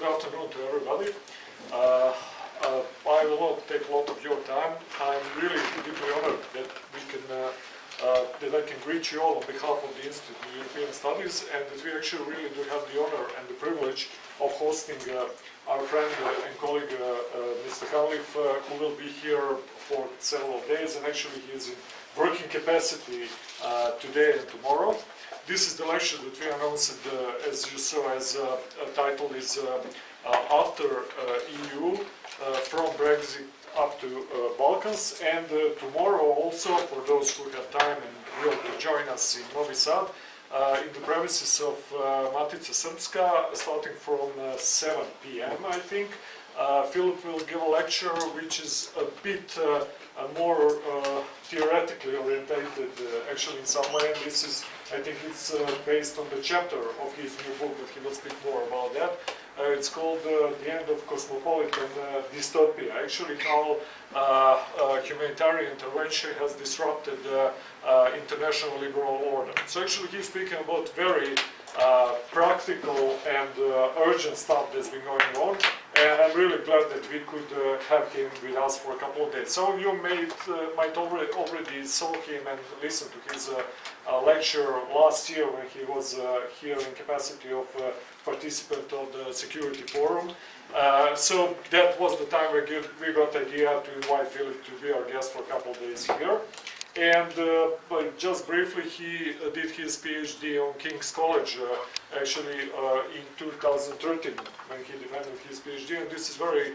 good afternoon to everybody. I will not take a lot of your time. I'm really deeply honored that we can, that I can greet you all on behalf of the Institute of European Studies, and that we actually really do have the honor and the privilege of hosting our friend and colleague, Mr. Cunliffe, who will be here for several days, and actually he is in working capacity today and tomorrow. This is the lecture that we announced, as you saw, as title is After EU, from Brexit up to Balkans, and tomorrow also, for those who have time and will to join us in Novi Sad, in the premises of Matica Srpska, starting from 7 p.m. I think. Philip will give a lecture which is a bit more theoretically orientated, actually in some way, and this is, I think it's based on the chapter of his new book, that he will speak more about that. It's called The End of Cosmopolitan Dystopia, actually how humanitarian intervention has disrupted international liberal order. So actually he's speaking about very practical and urgent stuff that's been going on, and I'm really glad that we could have him with us for a couple of days. Some of you might already saw him and listened to his lecture last year when he was here in capacity of participant of the Security Forum. So that was the time we got the idea to invite Philip to be our guest for a couple of days here. And but just briefly, he did his PhD on King's College, actually in 2013, when he defended his PhD. And this is very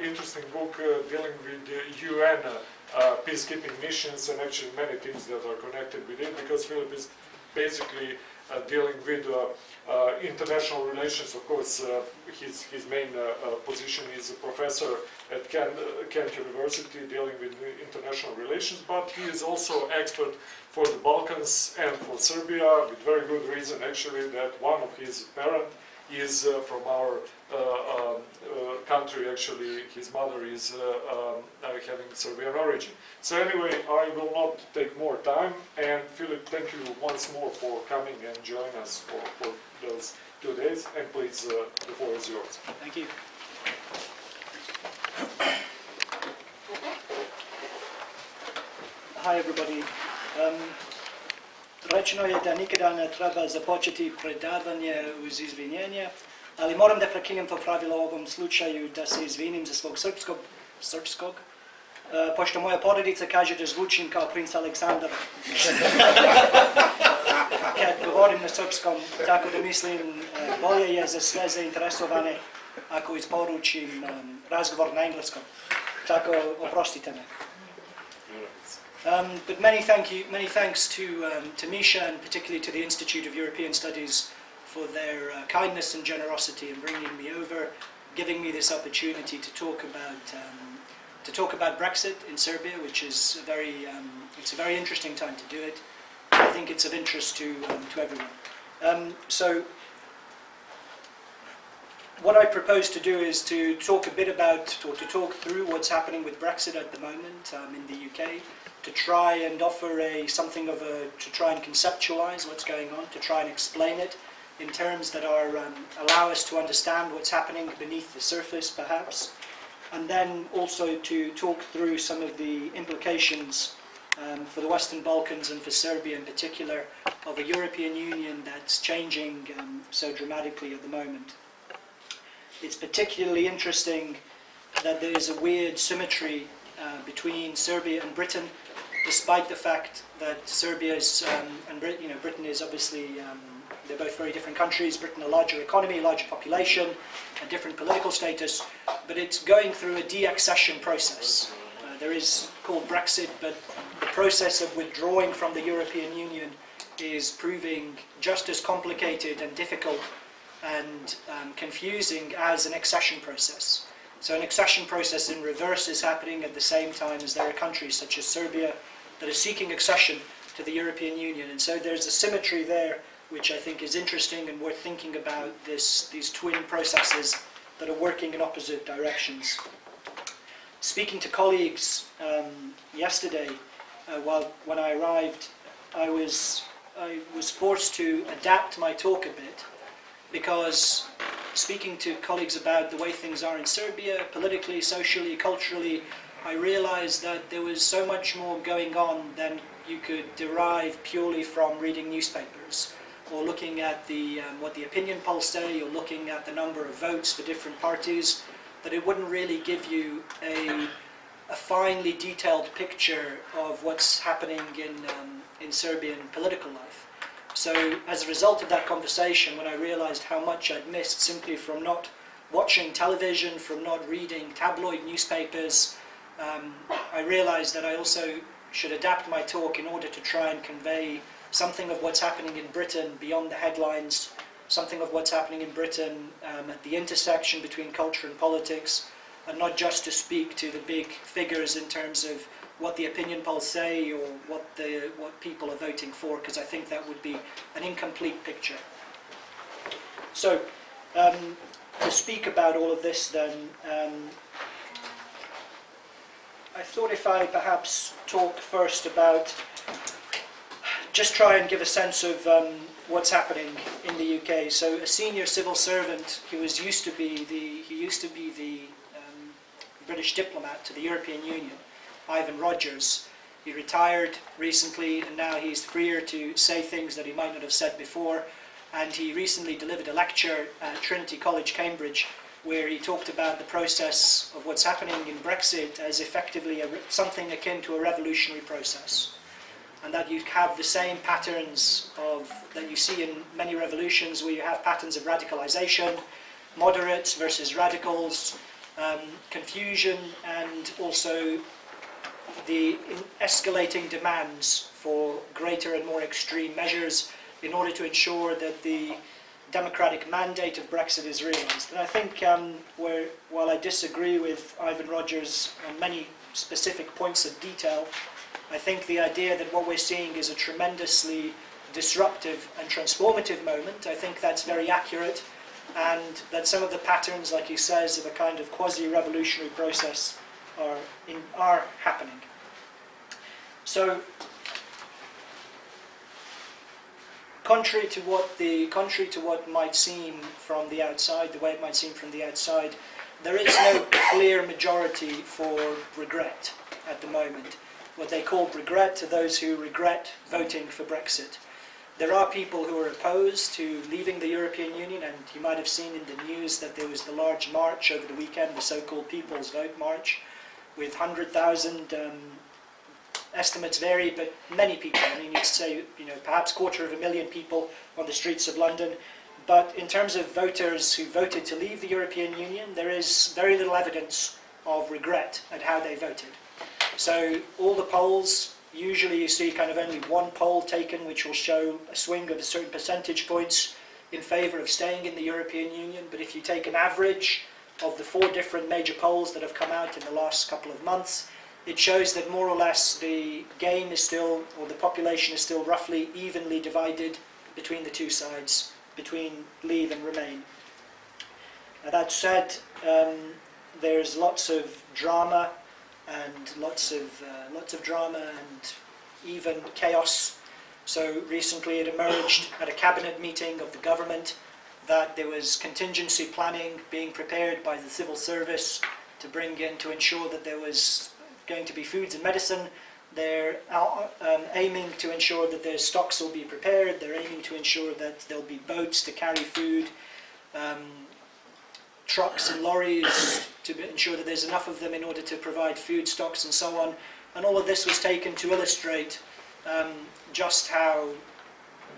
interesting book dealing with the UN peacekeeping missions, and actually many things that are connected with it, because Philip is basically dealing with international relations. Of course, his main position is a professor at Kent University, dealing with international relations, but he is also expert for the Balkans and for Serbia, with very good reason, actually, that one of his parents is from our country. Actually, his mother is having Serbian origin. So anyway, I will not take more time, and Philip, thank you once more for coming and joining us for those 2 days, and please, the floor is yours. Thank you. Hi everybody. Rečeno je da nikada ne treba započeti predavanje uz izvinjenje, ali moram da prekinem to pravilo u ovom slučaju, da se izvinim za svog srpskog, pošto moja porodica kaže da zvučim kao princ Aleksandar kad govorim na srpskom, tako da mislim bolje je za sve zainteresovane ako isporučim razgovor na engleskom, tako oprostite me. But many thanks to Misha, and particularly to the Institute of European Studies, for their kindness and generosity in bringing me over, giving me this opportunity to talk about Brexit in Serbia, which is it's a very interesting time to do it. I think it's of interest to everyone. So what I propose to do is to talk a bit about, or to talk through what's happening with Brexit at the moment in the UK, to try and offer to try and conceptualize what's going on, to try and explain it in terms that allow us to understand what's happening beneath the surface, perhaps, and then also to talk through some of the implications for the Western Balkans and for Serbia in particular of a European Union that's changing so dramatically at the moment. It's particularly interesting that there is a weird symmetry between Serbia and Britain, despite the fact that Serbia is, and Britain is obviously, they're both very different countries. Britain a larger economy, larger population, a different political status, but it's going through a de-accession process. There is called Brexit, but the process of withdrawing from the European Union is proving just as complicated and difficult and confusing as an accession process. So an accession process in reverse is happening at the same time as there are countries such as Serbia that are seeking accession to the European Union. And so there's a symmetry there which I think is interesting and worth thinking about, these twin processes that are working in opposite directions. Speaking to colleagues yesterday, when I arrived, I was forced to adapt my talk a bit, because speaking to colleagues about the way things are in Serbia, politically, socially, culturally, I realized that there was so much more going on than you could derive purely from reading newspapers or looking at what the opinion polls say or looking at the number of votes for different parties, that it wouldn't really give you a finely detailed picture of what's happening in Serbian political life. So as a result of that conversation, when I realized how much I'd missed simply from not watching television, from not reading tabloid newspapers, I realized that I also should adapt my talk in order to try and convey something of what's happening in Britain beyond the headlines, something of what's happening in Britain at the intersection between culture and politics, and not just to speak to the big figures in terms of what the opinion polls say or what people are voting for, because I think that would be an incomplete picture. So, to speak about all of this then, I thought if I perhaps talk first about, just try and give a sense of what's happening in the UK. So a senior civil servant who used to be the British diplomat to the European Union, Ivan Rogers. He retired recently and now he's freer to say things that he might not have said before. And he recently delivered a lecture at Trinity College, Cambridge, where he talked about the process of what's happening in Brexit as effectively something akin to a revolutionary process. And that you have the same patterns that you see in many revolutions, where you have patterns of radicalization, moderates versus radicals, confusion, and also the escalating demands for greater and more extreme measures in order to ensure that the democratic mandate of Brexit is realised. And I think while I disagree with Ivan Rogers on many specific points of detail, I think the idea that what we're seeing is a tremendously disruptive and transformative moment, I think that's very accurate, and that some of the patterns, like he says, of a kind of quasi-revolutionary process are happening. So, contrary to what might seem from the outside, the way it might seem from the outside, there is no clear majority for regret at the moment. What they call regret are those who regret voting for Brexit. There are people who are opposed to leaving the European Union, and you might have seen in the news that there was the large march over the weekend, the so-called People's Vote March, with 100,000, estimates vary, but many people, I mean, you'd say, perhaps 250,000 people on the streets of London. But in terms of voters who voted to leave the European Union, there is very little evidence of regret at how they voted. So all the polls, usually you see kind of only one poll taken which will show a swing of a certain percentage points in favour of staying in the European Union. But if you take an average of the 4 different major polls that have come out in the last couple of months, it shows that more or less the game is still, or the population is still roughly evenly divided between the two sides, between leave and remain. Now that said, there's lots of drama and lots of drama and even chaos. So recently it emerged at a cabinet meeting of the government that there was contingency planning being prepared by the civil service to bring in to ensure that there was going to be foods and medicine. They're aiming to ensure that their stocks will be prepared. They're aiming to ensure that there'll be boats to carry food, trucks and lorries to ensure that there's enough of them in order to provide food stocks and so on. And all of this was taken to illustrate just how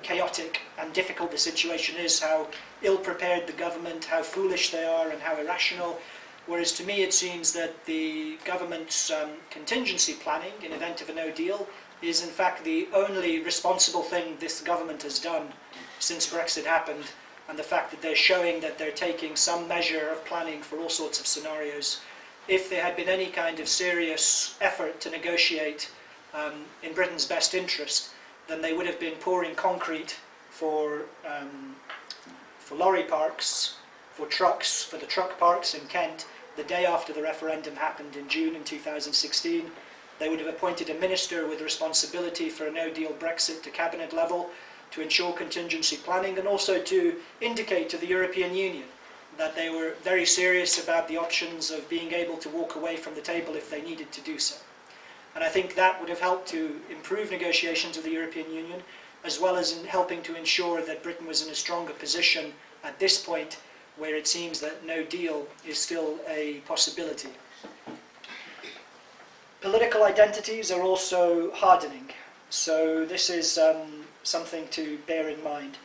chaotic and difficult the situation is, how ill-prepared the government, how foolish they are and how irrational. Whereas to me it seems that the government's contingency planning in event of a no deal is in fact the only responsible thing this government has done since Brexit happened, and the fact that they're showing that they're taking some measure of planning for all sorts of scenarios. If there had been any kind of serious effort to negotiate in Britain's best interest, then they would have been pouring concrete for lorry parks, for trucks, for the truck parks in Kent, the day after the referendum happened in June in 2016. They would have appointed a minister with responsibility for a no-deal Brexit to cabinet level to ensure contingency planning, and also to indicate to the European Union that they were very serious about the options of being able to walk away from the table if they needed to do so. And I think that would have helped to improve negotiations with the European Union, as well as in helping to ensure that Britain was in a stronger position at this point, where it seems that no deal is still a possibility. Political identities are also hardening. So this is something to bear in mind,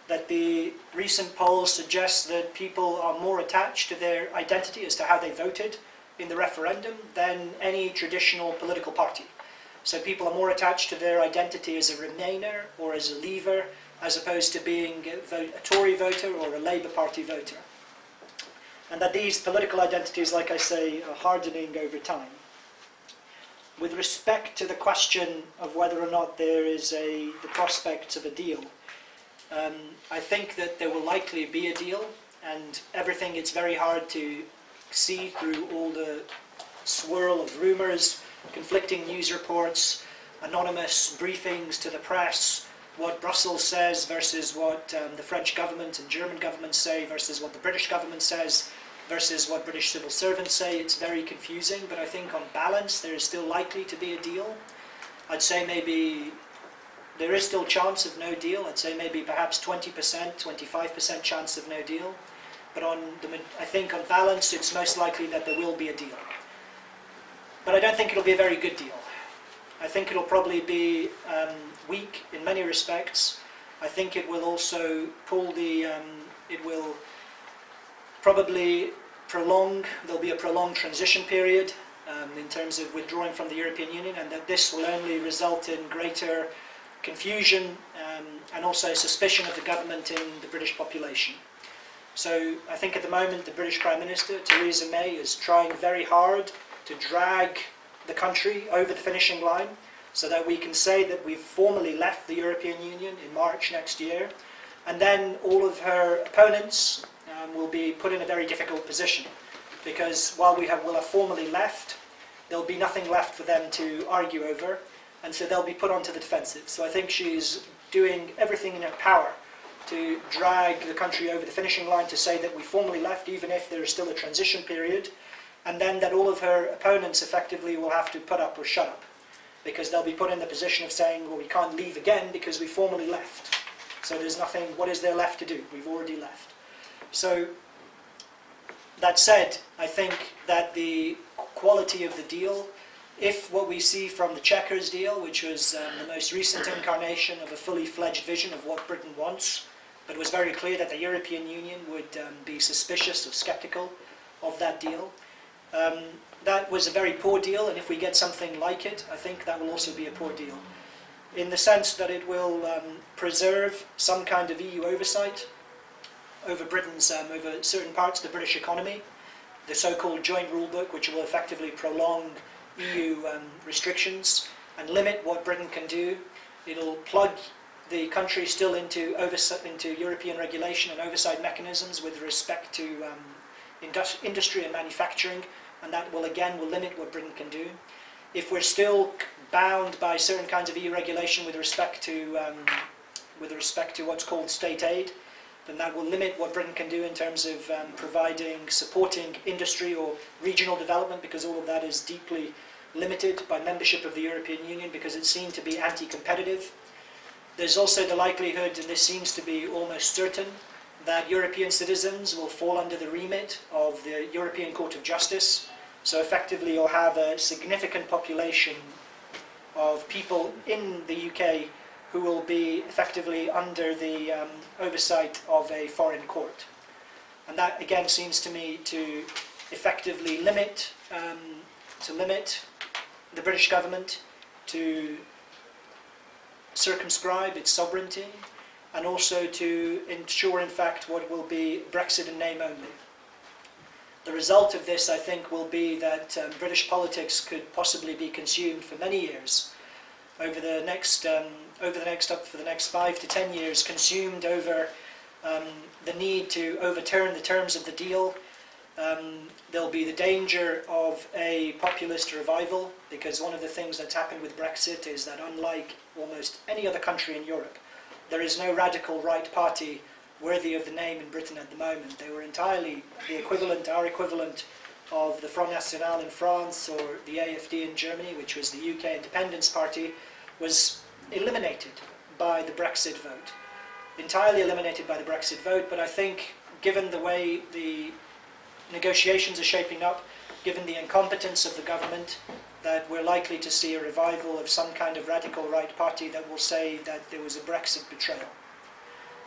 that the recent polls suggest that people are more attached to their identity as to how they voted in the referendum than any traditional political party. So people are more attached to their identity as a Remainer or as a Leaver, as opposed to being a Tory voter or a Labour Party voter. And that these political identities, like I say, are hardening over time. With respect to the question of whether or not there is the prospects of a deal, I think that there will likely be a deal, and everything, it's very hard to see through all the swirl of rumours, conflicting news reports, anonymous briefings to the press, what Brussels says versus what the French government and German government say versus what the British government says versus what British civil servants say. It's very confusing, but I think on balance there is still likely to be a deal. I'd say maybe there is still chance of no deal. I'd say maybe perhaps 20%, 25% chance of no deal. But I think on balance it's most likely that there will be a deal. But I don't think it'll be a very good deal. I think it'll probably be weak in many respects. I think it will also pull it will probably prolong, there'll be a prolonged transition period in terms of withdrawing from the European Union, and that this will only result in greater confusion and also suspicion of the government in the British population. So I think at the moment the British Prime Minister, Theresa May, is trying very hard to drag the country over the finishing line so that we can say that we've formally left the European Union in March next year, and then all of her opponents will be put in a very difficult position, because while we'll have formally left, there'll be nothing left for them to argue over, and so they'll be put onto the defensive. So I think she's doing everything in her power to drag the country over the finishing line to say that we formally left, even if there is still a transition period, and then that all of her opponents effectively will have to put up or shut up, because they'll be put in the position of saying, well, we can't leave again because we formally left. So there's nothing, what is there left to do? We've already left. So that said, I think that the quality of the deal, if what we see from the Chequers deal, which was the most recent incarnation of a fully fledged vision of what Britain wants, but it was very clear that the European Union would be suspicious or sceptical of that deal. That was a very poor deal, and if we get something like it, I think that will also be a poor deal, in the sense that it will preserve some kind of EU oversight over Britain's, over certain parts of the British economy, the so-called joint rule book, which will effectively prolong EU restrictions and limit what Britain can do. It'll plug the country still into European regulation and oversight mechanisms with respect to industry and manufacturing, and that will limit what Britain can do. If we're still bound by certain kinds of EU regulation with respect to what's called state aid, then that will limit what Britain can do in terms of supporting industry or regional development, because all of that is deeply limited by membership of the European Union, because it's seen to be anti-competitive. There's also the likelihood, and this seems to be almost certain, that European citizens will fall under the remit of the European Court of Justice. So effectively you'll have a significant population of people in the UK who will be effectively under the oversight of a foreign court. And that again seems to me to effectively limit the British government, to circumscribe its sovereignty, and also to ensure in fact what will be Brexit in name only. The result of this, I think, will be that British politics could possibly be consumed for many years, for the next 5 to 10 years, consumed over the need to overturn the terms of the deal. There'll be the danger of a populist revival, because one of the things that's happened with Brexit is that unlike almost any other country in Europe, there is no radical right party worthy of the name in Britain at the moment. They were entirely the equivalent, our equivalent, of the Front National in France or the AFD in Germany, which was the UK Independence Party, was eliminated by the Brexit vote. Entirely eliminated by the Brexit vote, but I think given the way the negotiations are shaping up, given the incompetence of the government, that we're likely to see a revival of some kind of radical right party that will say that there was a Brexit betrayal.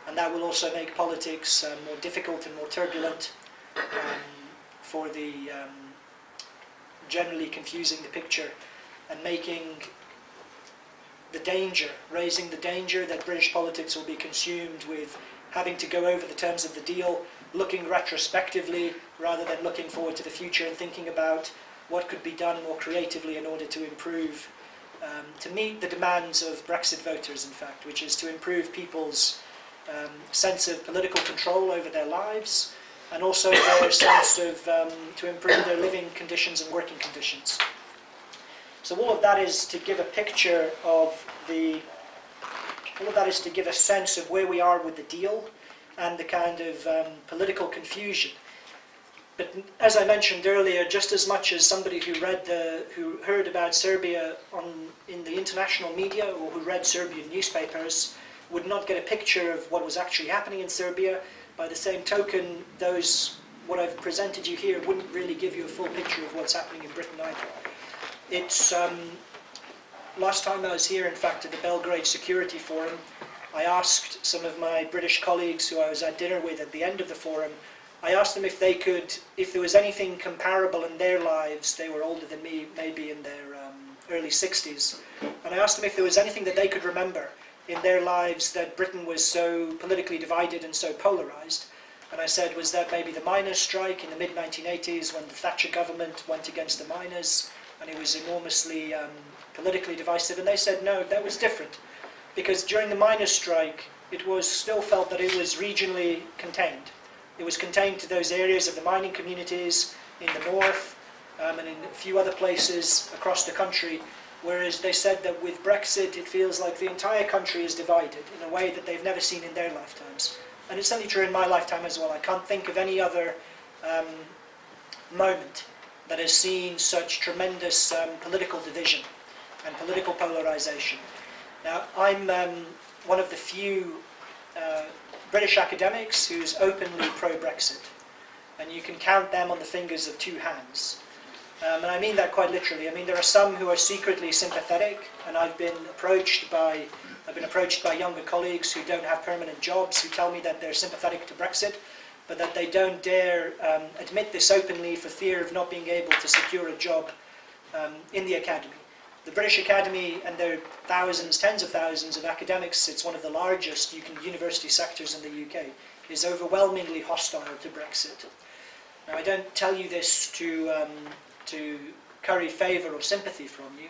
And that will also make politics more difficult and more turbulent, for the generally confusing the picture and making the danger, raising the danger that British politics will be consumed with having to go over the terms of the deal, looking retrospectively rather than looking forward to the future and thinking about what could be done more creatively in order to improve, to meet the demands of Brexit voters, in fact, which is to improve people's sense of political control over their lives, and also their sense of, to improve their living conditions and working conditions. So all of that is to give a picture of all of that is to give a sense of where we are with the deal and the kind of political confusion. But as I mentioned earlier, just as much as somebody who heard about Serbia in the international media or who read Serbian newspapers would not get a picture of what was actually happening in Serbia, by the same token, what I've presented you here wouldn't really give you a full picture of what's happening in Britain either. It's last time I was here, in fact, at the Belgrade Security Forum, I asked some of my British colleagues who I was at dinner with at the end of the forum, I asked them if there was anything comparable in their lives. They were older than me, maybe in their early 60s, and I asked them if there was anything that they could remember in their lives that Britain was so politically divided and so polarised. And I said, was that maybe the miners' strike in the mid-1980s when the Thatcher government went against the miners and it was enormously politically divisive? And they said, no, that was different. Because during the miners' strike, it was still felt that it was regionally contained. It was contained to those areas of the mining communities in the north and in a few other places across the country. Whereas they said that with Brexit, it feels like the entire country is divided in a way that they've never seen in their lifetimes. And it's certainly true in my lifetime as well. I can't think of any other moment that has seen such tremendous political division and political polarisation. Now, I'm one of the few British academics who's openly pro-Brexit. And you can count them on the fingers of two hands. And I mean that quite literally. I mean, there are some who are secretly sympathetic, and I've been approached by younger colleagues who don't have permanent jobs who tell me that they're sympathetic to Brexit, but that they don't dare admit this openly for fear of not being able to secure a job in the academy. The British Academy, and there are thousands, tens of thousands of academics, it's one of the largest university sectors in the UK, is overwhelmingly hostile to Brexit. Now, I don't tell you this to curry favour or sympathy from you.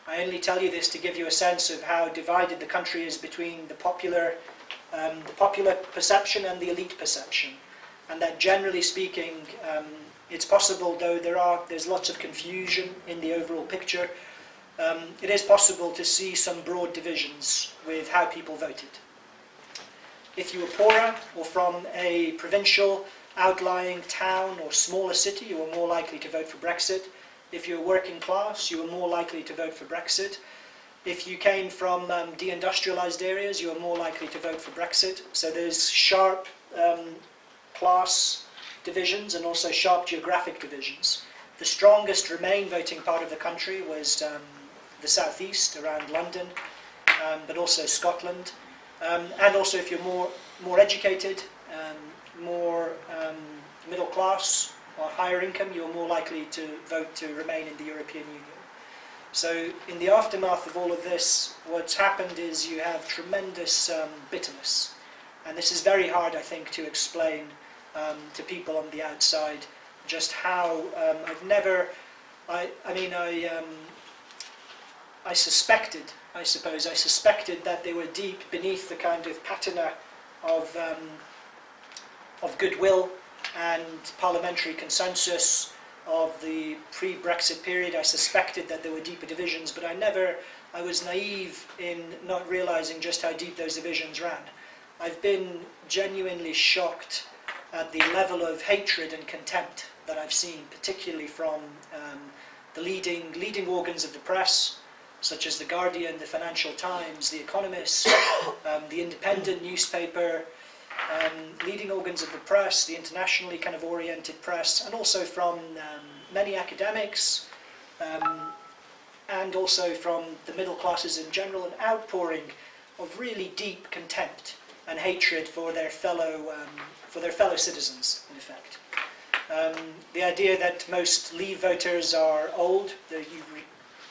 I only tell you this to give you a sense of how divided the country is between the popular perception and the elite perception, and that generally speaking, it's possible, though there's lots of confusion in the overall picture, it is possible to see some broad divisions with how people voted. If you were poorer or from a provincial outlying town or smaller city, you were more likely to vote for Brexit. If you were working class, you were more likely to vote for Brexit. If you came from deindustrialised areas, you were more likely to vote for Brexit. So there's sharp class divisions and also sharp geographic divisions. The strongest Remain voting part of the country was the southeast, around London, but also Scotland. And also if you're more educated, more middle class or higher income, you're more likely to vote to remain in the European Union. So in the aftermath of all of this, what's happened is you have tremendous bitterness. And this is very hard, I think, to explain to people on the outside just how I suspected that they were deep beneath the kind of patina of goodwill and parliamentary consensus of the pre-Brexit period. I suspected that there were deeper divisions, but I was naive in not realising just how deep those divisions ran. I've been genuinely shocked at the level of hatred and contempt that I've seen, particularly from the leading organs of the press, such as The Guardian, the Financial Times, The Economist, the Independent newspaper, leading organs of the press, the internationally kind of oriented press, and also from many academics, and also from the middle classes in general, an outpouring of really deep contempt and hatred for their fellow citizens, in effect. The idea that most Leave voters are old, that you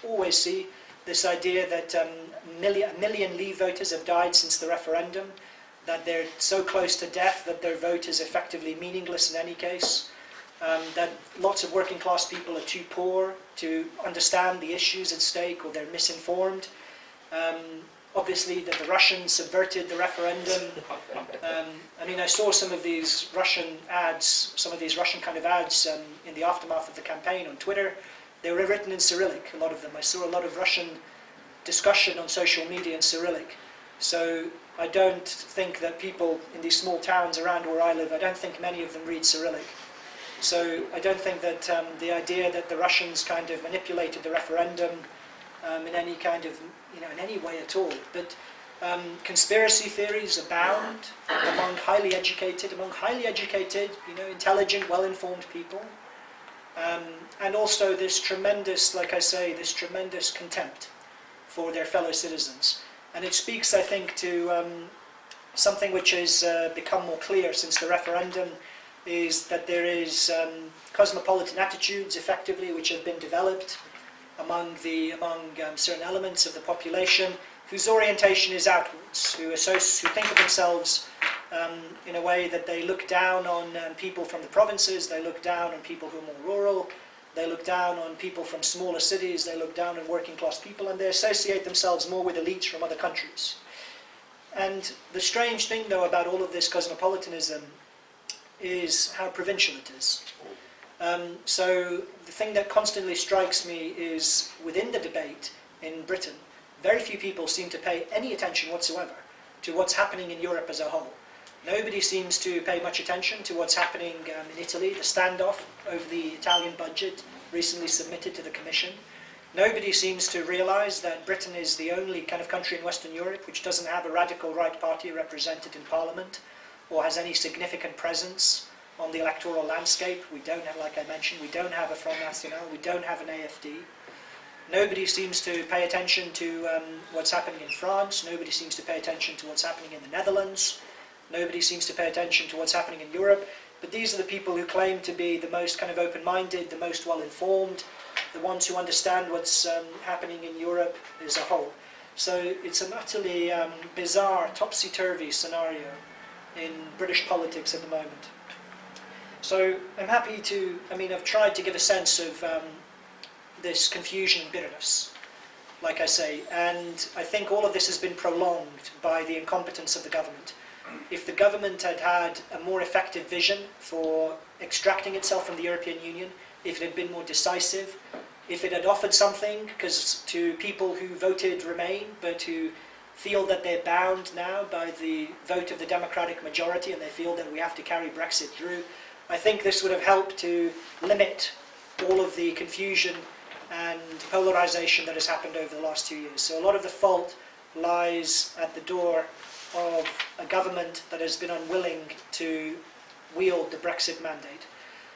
always see this idea that a million Leave voters have died since the referendum, that they're so close to death that their vote is effectively meaningless in any case, that lots of working class people are too poor to understand the issues at stake, or they're misinformed. Obviously that the Russians subverted the referendum. I mean, I saw some of these Russian ads, kind of ads in the aftermath of the campaign on Twitter. They were written in Cyrillic, a lot of them. I saw a lot of Russian discussion on social media in Cyrillic. So I don't think that people in these small towns around where I live, I don't think many of them read Cyrillic. So I don't think that the idea that the Russians kind of manipulated the referendum in any kind of, in any way at all. But conspiracy theories abound among highly educated, intelligent, well-informed people. And also this tremendous, like I say, this tremendous contempt for their fellow citizens. And it speaks, I think, to something which has become more clear since the referendum, is that there is cosmopolitan attitudes, effectively, which have been developed among certain elements of the population, whose orientation is outwards, who think of themselves in a way that they look down on people from the provinces, they look down on people who are more rural, they look down on people from smaller cities, they look down on working class people, and they associate themselves more with elites from other countries. And the strange thing, though, about all of this cosmopolitanism is how provincial it is. So the thing that constantly strikes me is, within the debate in Britain, very few people seem to pay any attention whatsoever to what's happening in Europe as a whole. Nobody seems to pay much attention to what's happening in Italy, the standoff over the Italian budget recently submitted to the Commission. Nobody seems to realise that Britain is the only kind of country in Western Europe which doesn't have a radical right party represented in Parliament, or has any significant presence on the electoral landscape. We don't have, like I mentioned, we don't have a Front National, we don't have an AFD. Nobody seems to pay attention to what's happening in France. Nobody seems to pay attention to what's happening in the Netherlands. Nobody seems to pay attention to what's happening in Europe. But these are the people who claim to be the most kind of open-minded, the most well-informed, the ones who understand what's happening in Europe as a whole. So it's an utterly bizarre, topsy-turvy scenario in British politics at the moment. So I'm happy to, I've tried to give a sense of this confusion and bitterness, like I say, and I think all of this has been prolonged by the incompetence of the government. If the government had had a more effective vision for extracting itself from the European Union, if it had been more decisive, if it had offered something to people who voted Remain, but who feel that they're bound now by the vote of the democratic majority, and they feel that we have to carry Brexit through, I think this would have helped to limit all of the confusion and polarisation that has happened over the last 2 years. So a lot of the fault lies at the door of a government that has been unwilling to wield the Brexit mandate.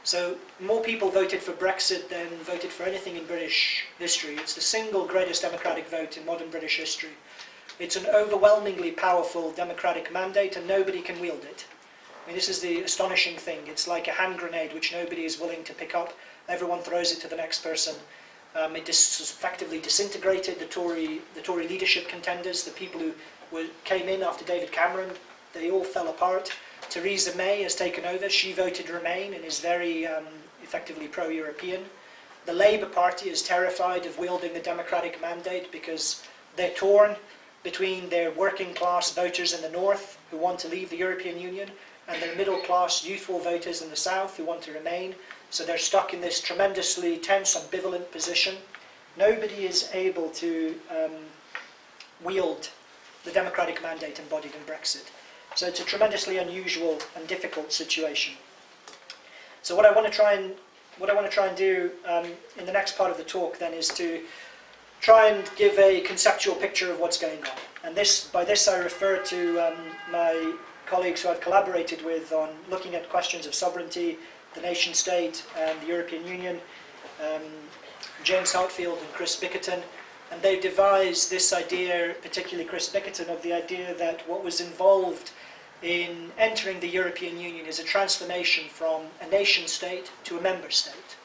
So more people voted for Brexit than voted for anything in British history. It's the single greatest democratic vote in modern British history. It's an overwhelmingly powerful democratic mandate, and nobody can wield it. This is the astonishing thing. It's like a hand grenade which nobody is willing to pick up. Everyone throws it to the next person. It effectively disintegrated the Tory leadership contenders, the people who came in after David Cameron. They all fell apart. Theresa May has taken over. She voted Remain and is very effectively pro-European. The Labour Party is terrified of wielding the democratic mandate because they're torn between their working class voters in the north who want to leave the European Union and their middle class youthful voters in the south who want to remain. So they're stuck in this tremendously tense, ambivalent position. Nobody is able to wield the democratic mandate embodied in Brexit. So it's a tremendously unusual and difficult situation. So what I want to try and do in the next part of the talk then is to try and give a conceptual picture of what's going on. And by this I refer to my colleagues who I've collaborated with on looking at questions of sovereignty, the nation state and the European Union, James Hartfield and Chris Bickerton, and they've devised this idea, particularly Chris Bickerton, of the idea that what was involved in entering the European Union is a transformation from a nation state to a member state.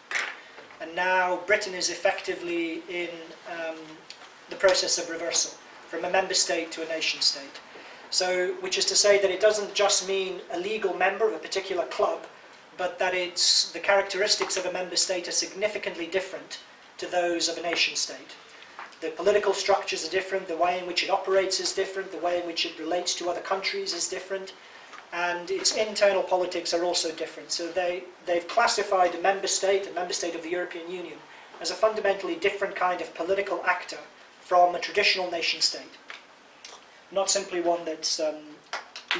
And now Britain is effectively in the process of reversal, from a member state to a nation state. So, which is to say that it doesn't just mean a legal member of a particular club, but that the characteristics of a member state are significantly different to those of a nation state. The political structures are different, the way in which it operates is different, the way in which it relates to other countries is different, and its internal politics are also different. So they've classified a member state of the European Union, as a fundamentally different kind of political actor from a traditional nation state. Not simply one that's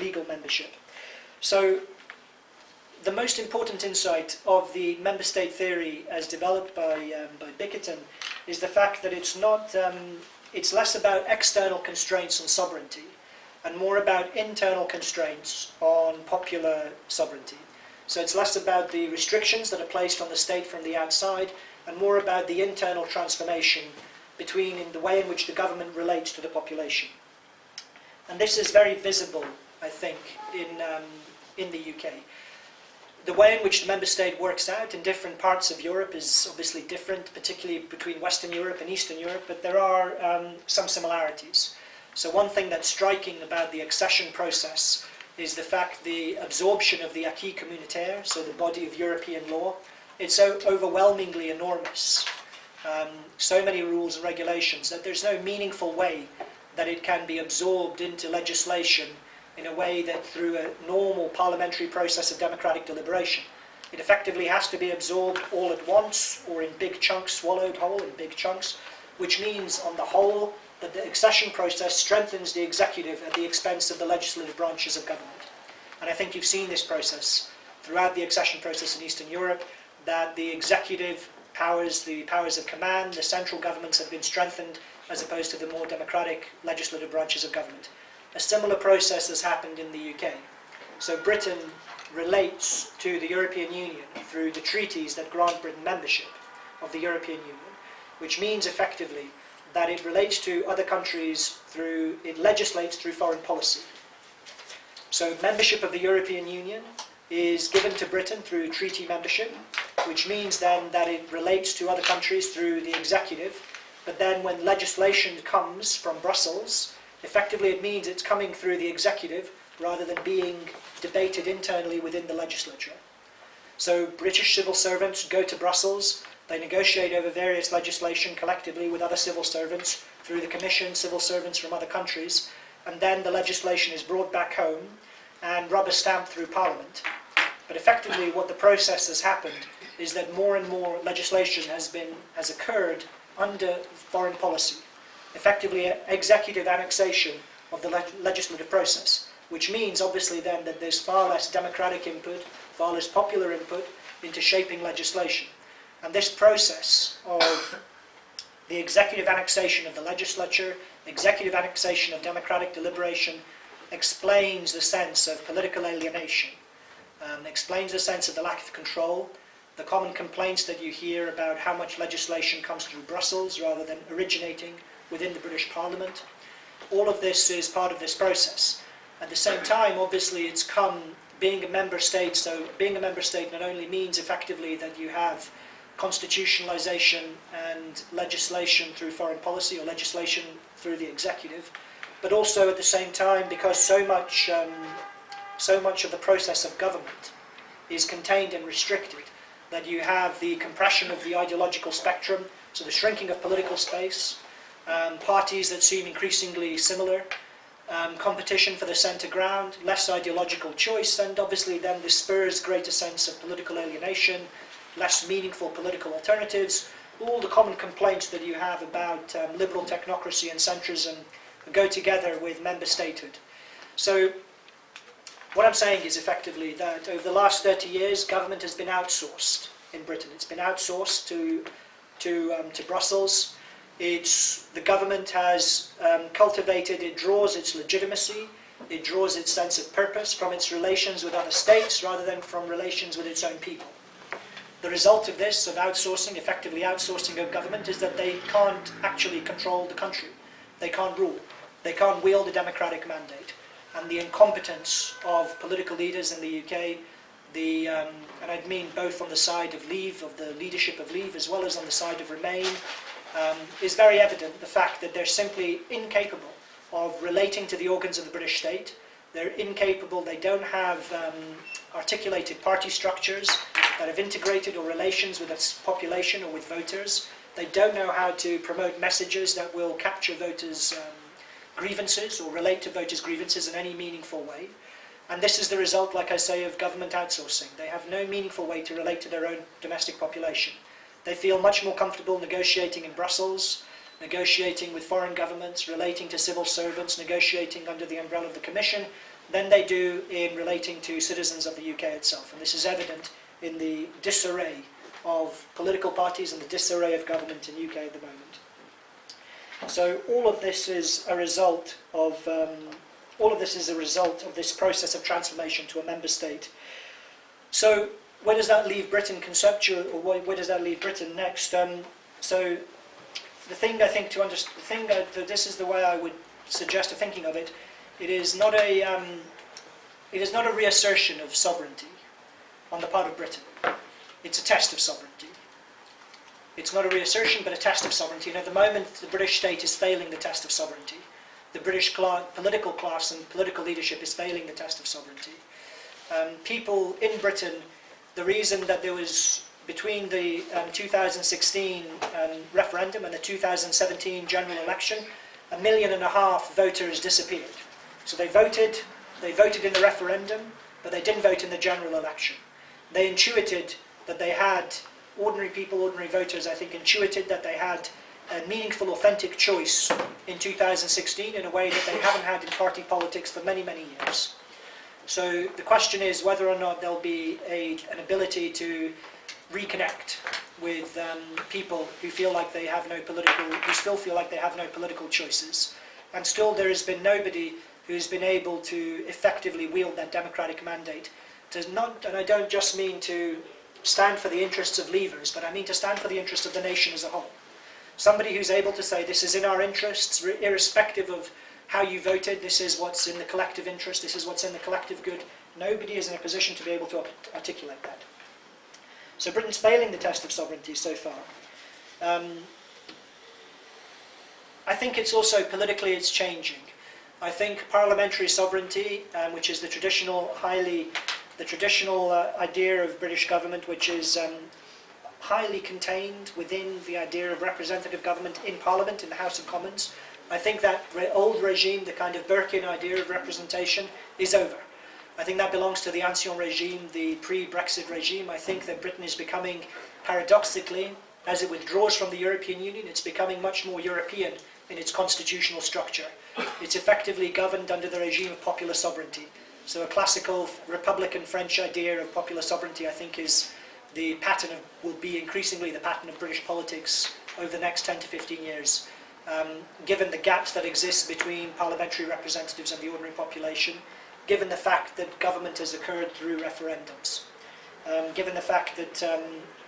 legal membership. So the most important insight of the member state theory as developed by Bickerton is the fact that it's less about external constraints on sovereignty and more about internal constraints on popular sovereignty. So it's less about the restrictions that are placed on the state from the outside and more about the internal transformation in the way in which the government relates to the population. And this is very visible, I think, in the UK. The way in which the member state works out in different parts of Europe is obviously different, particularly between Western Europe and Eastern Europe, but there are some similarities. So one thing that's striking about the accession process is the fact the absorption of the acquis communautaire, so the body of European law, it's so overwhelmingly enormous. So many rules and regulations that there's no meaningful way that it can be absorbed into legislation in a way that through a normal parliamentary process of democratic deliberation. It effectively has to be absorbed all at once or in big chunks, swallowed whole in big chunks, which means on the whole that the accession process strengthens the executive at the expense of the legislative branches of government. And I think you've seen this process throughout the accession process in Eastern Europe, that the executive powers, the powers of command, the central governments have been strengthened as opposed to the more democratic legislative branches of government. A similar process has happened in the UK. So Britain relates to the European Union through the treaties that grant Britain membership of the European Union, which means effectively that it relates to other countries it legislates through foreign policy. So membership of the European Union is given to Britain through treaty membership, which means then that it relates to other countries through the executive, but then when legislation comes from Brussels, effectively it means it's coming through the executive rather than being debated internally within the legislature. So British civil servants go to Brussels, they negotiate over various legislation collectively with other civil servants through the Commission, civil servants from other countries, and then the legislation is brought back home and rubber stamped through Parliament. But effectively what the process has happened is that more and more legislation has occurred under foreign policy. Effectively executive annexation of the legislative process, which means obviously then that there's far less democratic input, far less popular input into shaping legislation. And this process of the executive annexation of the legislature, executive annexation of democratic deliberation, explains the sense of political alienation, explains the sense of the lack of control, the common complaints that you hear about how much legislation comes through Brussels rather than originating within the British Parliament. All of this is part of this process. At the same time, obviously, it's come being a member state, so being a member state not only means effectively that you have constitutionalization and legislation through foreign policy or legislation through the executive, but also at the same time, because so much of the process of government is contained and restricted, that you have the compression of the ideological spectrum, so the shrinking of political space, parties that seem increasingly similar, competition for the centre ground, less ideological choice, and obviously then this spurs greater sense of political alienation, less meaningful political alternatives, all the common complaints that you have about liberal technocracy and centrism go together with member statehood. So What I'm saying is effectively that over the last 30 years, government has been outsourced in Britain. It's been outsourced to Brussels. The government has cultivated, it draws its legitimacy, it draws its sense of purpose from its relations with other states rather than from relations with its own people. The result of this, of outsourcing, effectively outsourcing of government, is that they can't actually control the country. They can't rule. They can't wield a democratic mandate. And the incompetence of political leaders in the UK, and I mean both on the side of Leave, of the leadership of Leave, as well as on the side of Remain, is very evident. The fact that they're simply incapable of relating to the organs of the British state. They're incapable, they don't have articulated party structures that have integrated or relations with its population or with voters. They don't know how to promote messages that will capture voters' grievances or relate to voters' grievances in any meaningful way. And this is the result, like I say, of government outsourcing. They have no meaningful way to relate to their own domestic population. They feel much more comfortable negotiating in Brussels, negotiating with foreign governments, relating to civil servants, negotiating under the umbrella of the Commission, than they do in relating to citizens of the UK itself. And this is evident in the disarray of political parties and the disarray of government in the UK at the moment. So all of this is a result of this process of transformation to a member state. So where does that leave Britain conceptual, or where does that leave Britain next? So the thing I think to understand, this is the way I would suggest of thinking of it. It is not a reassertion of sovereignty on the part of Britain. It's a test of sovereignty. It's not a reassertion, but a test of sovereignty. And at the moment, the British state is failing the test of sovereignty. The British political class and political leadership is failing the test of sovereignty. People in Britain, the reason that there was, between the 2016 referendum and the 2017 general election, 1.5 million voters disappeared. So they voted in the referendum, but they didn't vote in the general election. They intuited that they had, ordinary people, ordinary voters, I think, intuited that they had a meaningful, authentic choice in 2016 in a way that they haven't had in party politics for many, many years. So the question is whether or not there'll be an ability to reconnect with people who feel like they have who still feel like they have no political choices. And still there has been nobody who's been able to effectively wield that democratic mandate. And I don't just mean to stand for the interests of leavers, but I mean to stand for the interests of the nation as a whole. Somebody who's able to say, this is in our interests, irrespective of how you voted, this is what's in the collective interest, this is what's in the collective good. Nobody is in a position to be able to articulate that. So Britain's failing the test of sovereignty so far. I think it's also, politically, it's changing. I think parliamentary sovereignty, which is the traditional idea of British government, which is highly contained within the idea of representative government in Parliament, in the House of Commons. I think that old regime, the kind of Burkean idea of representation, is over. I think that belongs to the ancien regime, the pre-Brexit regime. I think that Britain is becoming, paradoxically, as it withdraws from the European Union, it's becoming much more European in its constitutional structure. It's effectively governed under the regime of popular sovereignty. So a classical Republican French idea of popular sovereignty, I think, is the pattern of, will be increasingly the pattern of British politics over the next 10 to 15 years. Given the gaps that exist between parliamentary representatives and the ordinary population, given the fact that government has occurred through referendums, given the fact that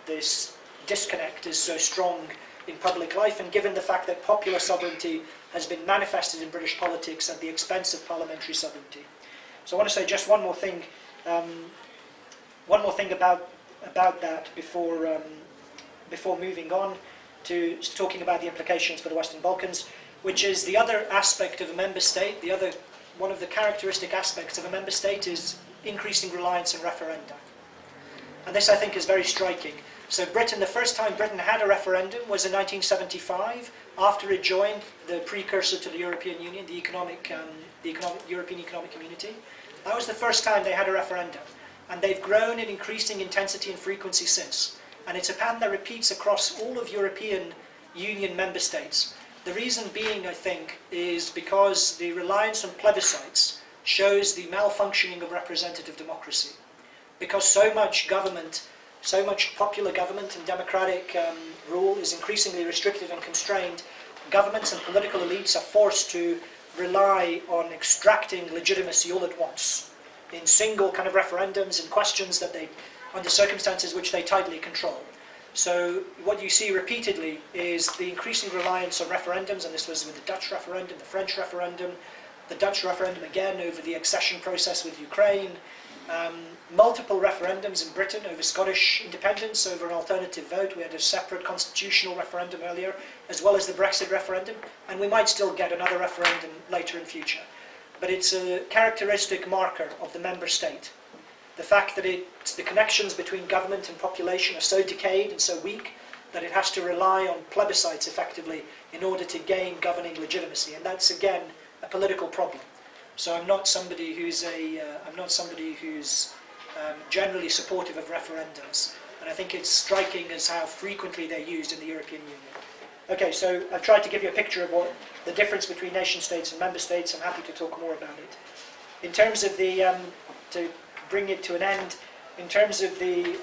this disconnect is so strong in public life, and given the fact that popular sovereignty has been manifested in British politics at the expense of parliamentary sovereignty. So I want to say just one more thing about that before moving on to talking about the implications for the Western Balkans, which is the other aspect of a member state. One of the characteristic aspects of a member state is increasing reliance on referenda. And this, I think, is very striking. So Britain, the first time Britain had a referendum was in 1975, after it joined the precursor to the European Union, the European Economic Community. That was the first time they had a referendum. And they've grown in increasing intensity and frequency since. And it's a pattern that repeats across all of European Union member states. The reason being, I think, is because the reliance on plebiscites shows the malfunctioning of representative democracy. Because so much government, so much popular government and democratic rule is increasingly restricted and constrained, governments and political elites are forced to rely on extracting legitimacy all at once in single kind of referendums and questions that they, under circumstances which they tightly control. So what you see repeatedly is the increasing reliance on referendums, and this was with the Dutch referendum, the French referendum, the Dutch referendum again over the accession process with Ukraine, multiple referendums in Britain over Scottish independence, over an alternative vote. We had a separate constitutional referendum earlier, as well as the Brexit referendum, and we might still get another referendum later in future. But it's a characteristic marker of the member state. The fact that the connections between government and population are so decayed and so weak that it has to rely on plebiscites effectively in order to gain governing legitimacy, and that's again a political problem. So I'm not somebody who's generally supportive of referendums, and I think it's striking as how frequently they're used in the European Union. Okay, so I've tried to give you a picture of what the difference between nation states and member states. I'm happy to talk more about it. In terms of the, to bring it to an end, in terms of the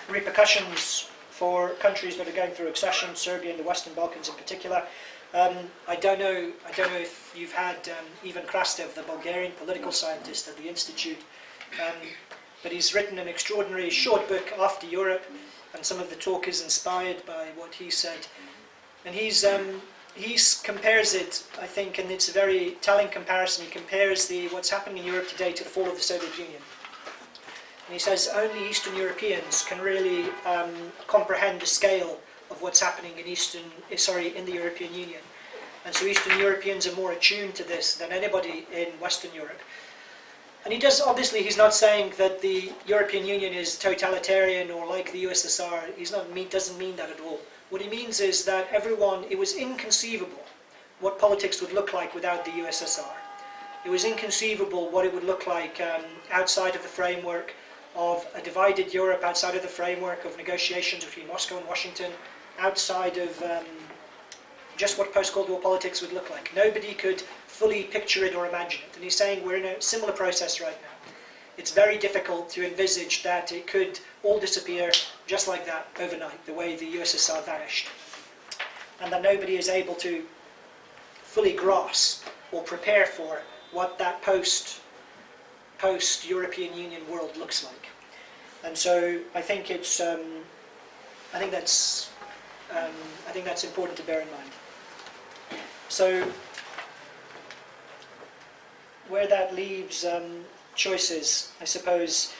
repercussions for countries that are going through accession, Serbia and the Western Balkans in particular, I don't know if you've had Ivan Krastev, the Bulgarian political scientist at the Institute, but he's written an extraordinary short book, After Europe, and some of the talk is inspired by what he said. And he compares it, I think, and it's a very telling comparison. He compares what's happening in Europe today to the fall of the Soviet Union. And he says only Eastern Europeans can really comprehend the scale of what's happening in the European Union. And so Eastern Europeans are more attuned to this than anybody in Western Europe. And he does, obviously he's not saying that the European Union is totalitarian or like the USSR. Doesn't mean that at all. What he means is that it was inconceivable what politics would look like without the USSR. It was inconceivable what it would look like outside of the framework of a divided Europe, outside of the framework of negotiations between Moscow and Washington, outside of just what post-Cold War politics would look like. Nobody could fully picture it or imagine it. And he's saying we're in a similar process right now. It's very difficult to envisage that it could all disappear just like that overnight, the way the USSR vanished. And that nobody is able to fully grasp or prepare for what that post-European Union world looks like. And so I think it's I think that's important to bear in mind. So where that leaves choices, I suppose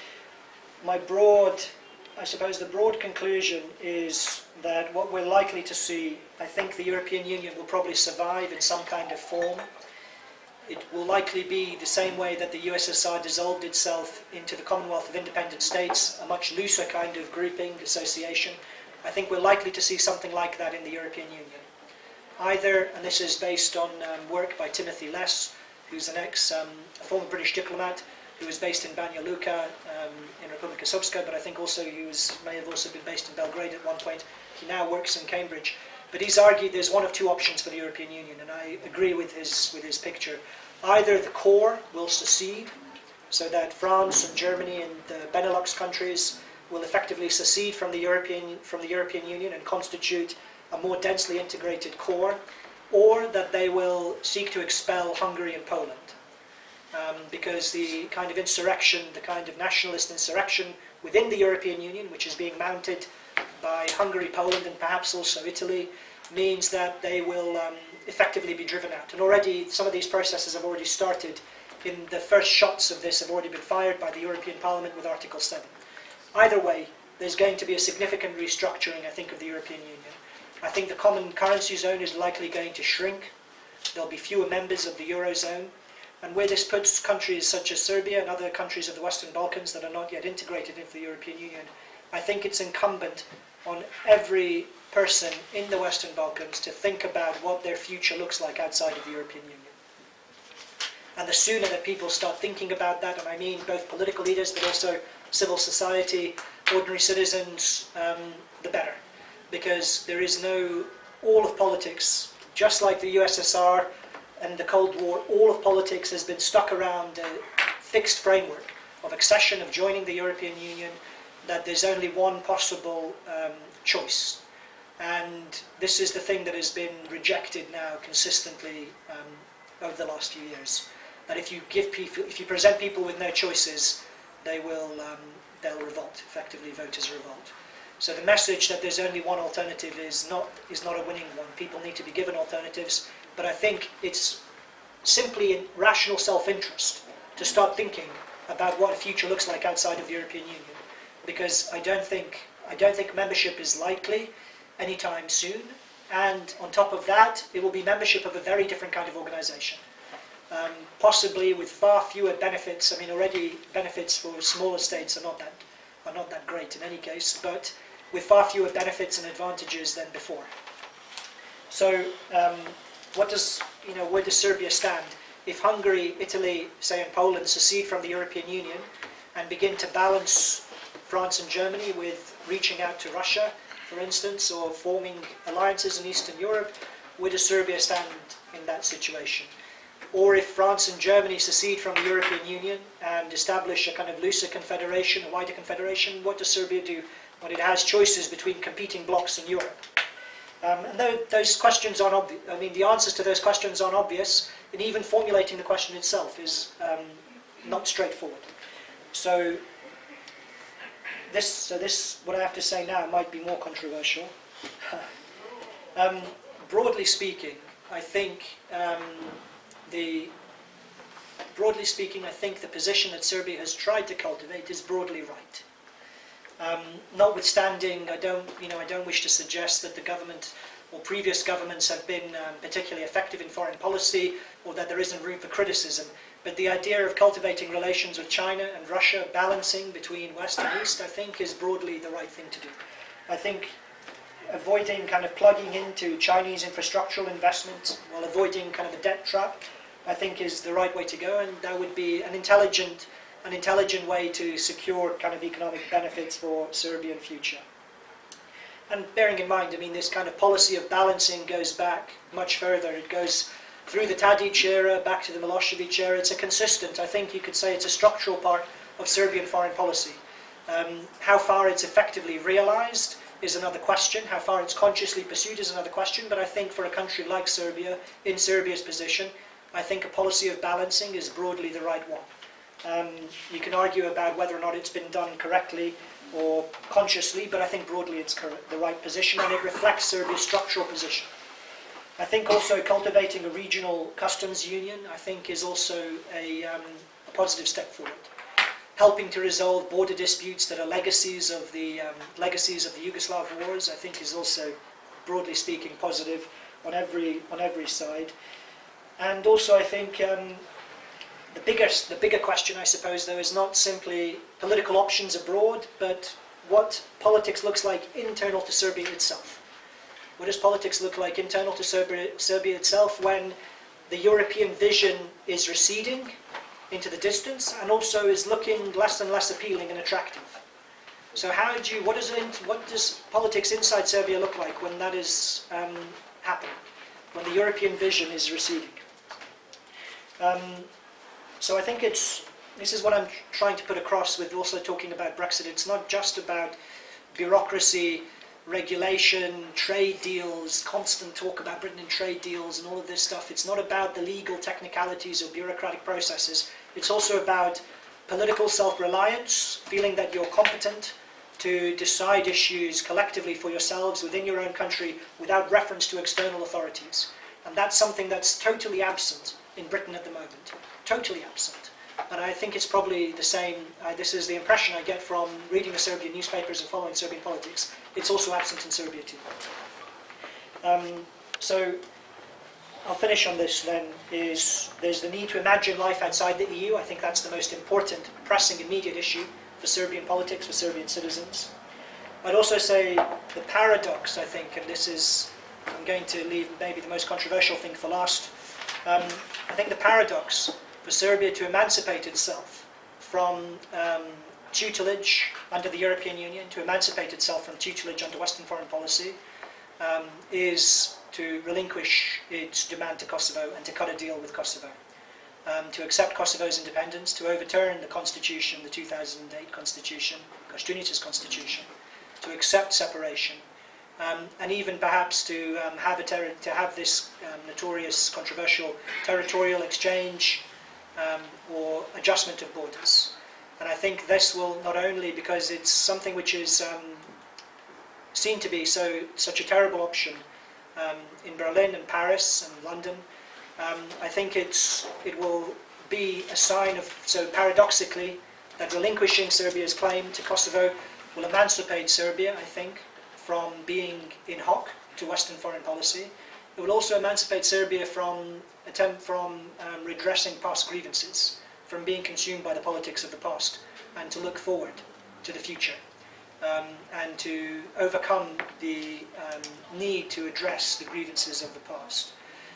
the broad conclusion is that what we're likely to see, I think the European Union will probably survive in some kind of form. It will likely be the same way that the USSR dissolved itself into the Commonwealth of Independent States, a much looser kind of grouping, association. I think we're likely to see something like that in the European Union. Either, and this is based on work by Timothy Less, who's a former British diplomat who was based in Banja Luka in Republika Srpska, but I think also may have also been based in Belgrade at one point. He now works in Cambridge. But he's argued there's one of two options for the European Union, and I agree with his picture. Either the core will secede, so that France and Germany and the Benelux countries will effectively secede from the European Union and constitute a more densely integrated core, or that they will seek to expel Hungary and Poland. Because the kind of insurrection, the kind of nationalist insurrection within the European Union, which is being mounted by Hungary, Poland, and perhaps also Italy, means that they will effectively be driven out. And already some of these processes have already started. In the first shots of this have already been fired by the European Parliament with Article 7. Either way, there's going to be a significant restructuring, I think, of the European Union. I think the common currency zone is likely going to shrink. There'll be fewer members of the Eurozone. And where this puts countries such as Serbia and other countries of the Western Balkans that are not yet integrated into the European Union, I think it's incumbent on every person in the Western Balkans to think about what their future looks like outside of the European Union. And the sooner that people start thinking about that, and I mean both political leaders but also civil society, ordinary citizens, the better. Because there is all of politics, just like the USSR, and the Cold War, all of politics has been stuck around a fixed framework of accession, of joining the European Union, that there's only one possible choice. And this is the thing that has been rejected now consistently over the last few years. That if you present people with no choices, they'll revolt, effectively vote as a revolt. So the message that there's only one alternative is not a winning one. People need to be given alternatives, but I think it's simply in rational self-interest to start thinking about what a future looks like outside of the European Union, because I don't think membership is likely anytime soon, and on top of that, it will be membership of a very different kind of organisation, possibly with far fewer benefits. I mean, already benefits for smaller states are not that great in any case, but with far fewer benefits and advantages than before. So, where does Serbia stand? If Hungary, Italy, say, and Poland secede from the European Union and begin to balance France and Germany with reaching out to Russia, for instance, or forming alliances in Eastern Europe, where does Serbia stand in that situation? Or if France and Germany secede from the European Union and establish a kind of looser confederation, a wider confederation, what does Serbia do when it has choices between competing blocs in Europe? And those questions aren't obvious. I mean, the answers to those questions aren't obvious, and even formulating the question itself is not straightforward. So this, what I have to say now, might be more controversial. Broadly speaking, I think the position that Serbia has tried to cultivate is broadly right. Notwithstanding, I don't wish to suggest that the government or previous governments have been particularly effective in foreign policy, or that there isn't room for criticism. But the idea of cultivating relations with China and Russia, balancing between West and East, I think is broadly the right thing to do. I think avoiding kind of plugging into Chinese infrastructural investment while avoiding kind of a debt trap, I think is the right way to go, and that would be an intelligent way to secure kind of economic benefits for Serbian future. And bearing in mind, I mean, this kind of policy of balancing goes back much further. It goes through the Tadic era, back to the Milosevic era. It's a consistent, I think you could say it's a structural part of Serbian foreign policy. How far it's effectively realized is another question. How far it's consciously pursued is another question. But I think for a country like Serbia, in Serbia's position, I think a policy of balancing is broadly the right one. You can argue about whether or not it's been done correctly or consciously, but I think broadly it's the right position, and it reflects Serbia's structural position. I think also cultivating a regional customs union, I think, is also a positive step forward. Helping to resolve border disputes that are legacies of the Yugoslav wars, I think, is also, broadly speaking, positive on every side. And also, I think the bigger question, I suppose, though, is not simply political options abroad, but what politics looks like internal to Serbia itself. What does politics look like internal to Serbia itself when the European vision is receding into the distance and also is looking less and less appealing and attractive? So what does politics inside Serbia look like when that is happening, when the European vision is receding? So I think this is what I'm trying to put across with also talking about Brexit. It's not just about bureaucracy, regulation, trade deals, constant talk about Britain and trade deals and all of this stuff. It's not about the legal technicalities or bureaucratic processes. It's also about political self-reliance, feeling that you're competent to decide issues collectively for yourselves within your own country without reference to external authorities. And that's something that's totally absent in Britain at the moment. Totally absent. And I think it's probably the same, this is the impression I get from reading the Serbian newspapers and following Serbian politics. It's also absent in Serbia too. So I'll finish on this then, there's the need to imagine life outside the EU. I think that's the most important, pressing, immediate issue for Serbian politics, for Serbian citizens. I'd also say the paradox, I think, and this is, I'm going to leave maybe the most controversial thing for last. I think the paradox for Serbia to emancipate itself from tutelage under the European Union, to emancipate itself from tutelage under Western foreign policy, is to relinquish its demand to Kosovo and to cut a deal with Kosovo, to accept Kosovo's independence, to overturn the constitution, the 2008 constitution, Koštunica's constitution, to accept separation, and even perhaps to have this notorious, controversial territorial exchange or adjustment of borders. And I think this will not only, because it's something which is seen to be such a terrible option in Berlin and Paris and London, I think it will be a sign of, so paradoxically, that relinquishing Serbia's claim to Kosovo will emancipate Serbia, I think, from being in hoc to Western foreign policy. It will also emancipate Serbia from redressing past grievances, from being consumed by the politics of the past, and to look forward to the future, and to overcome the need to address the grievances of the past.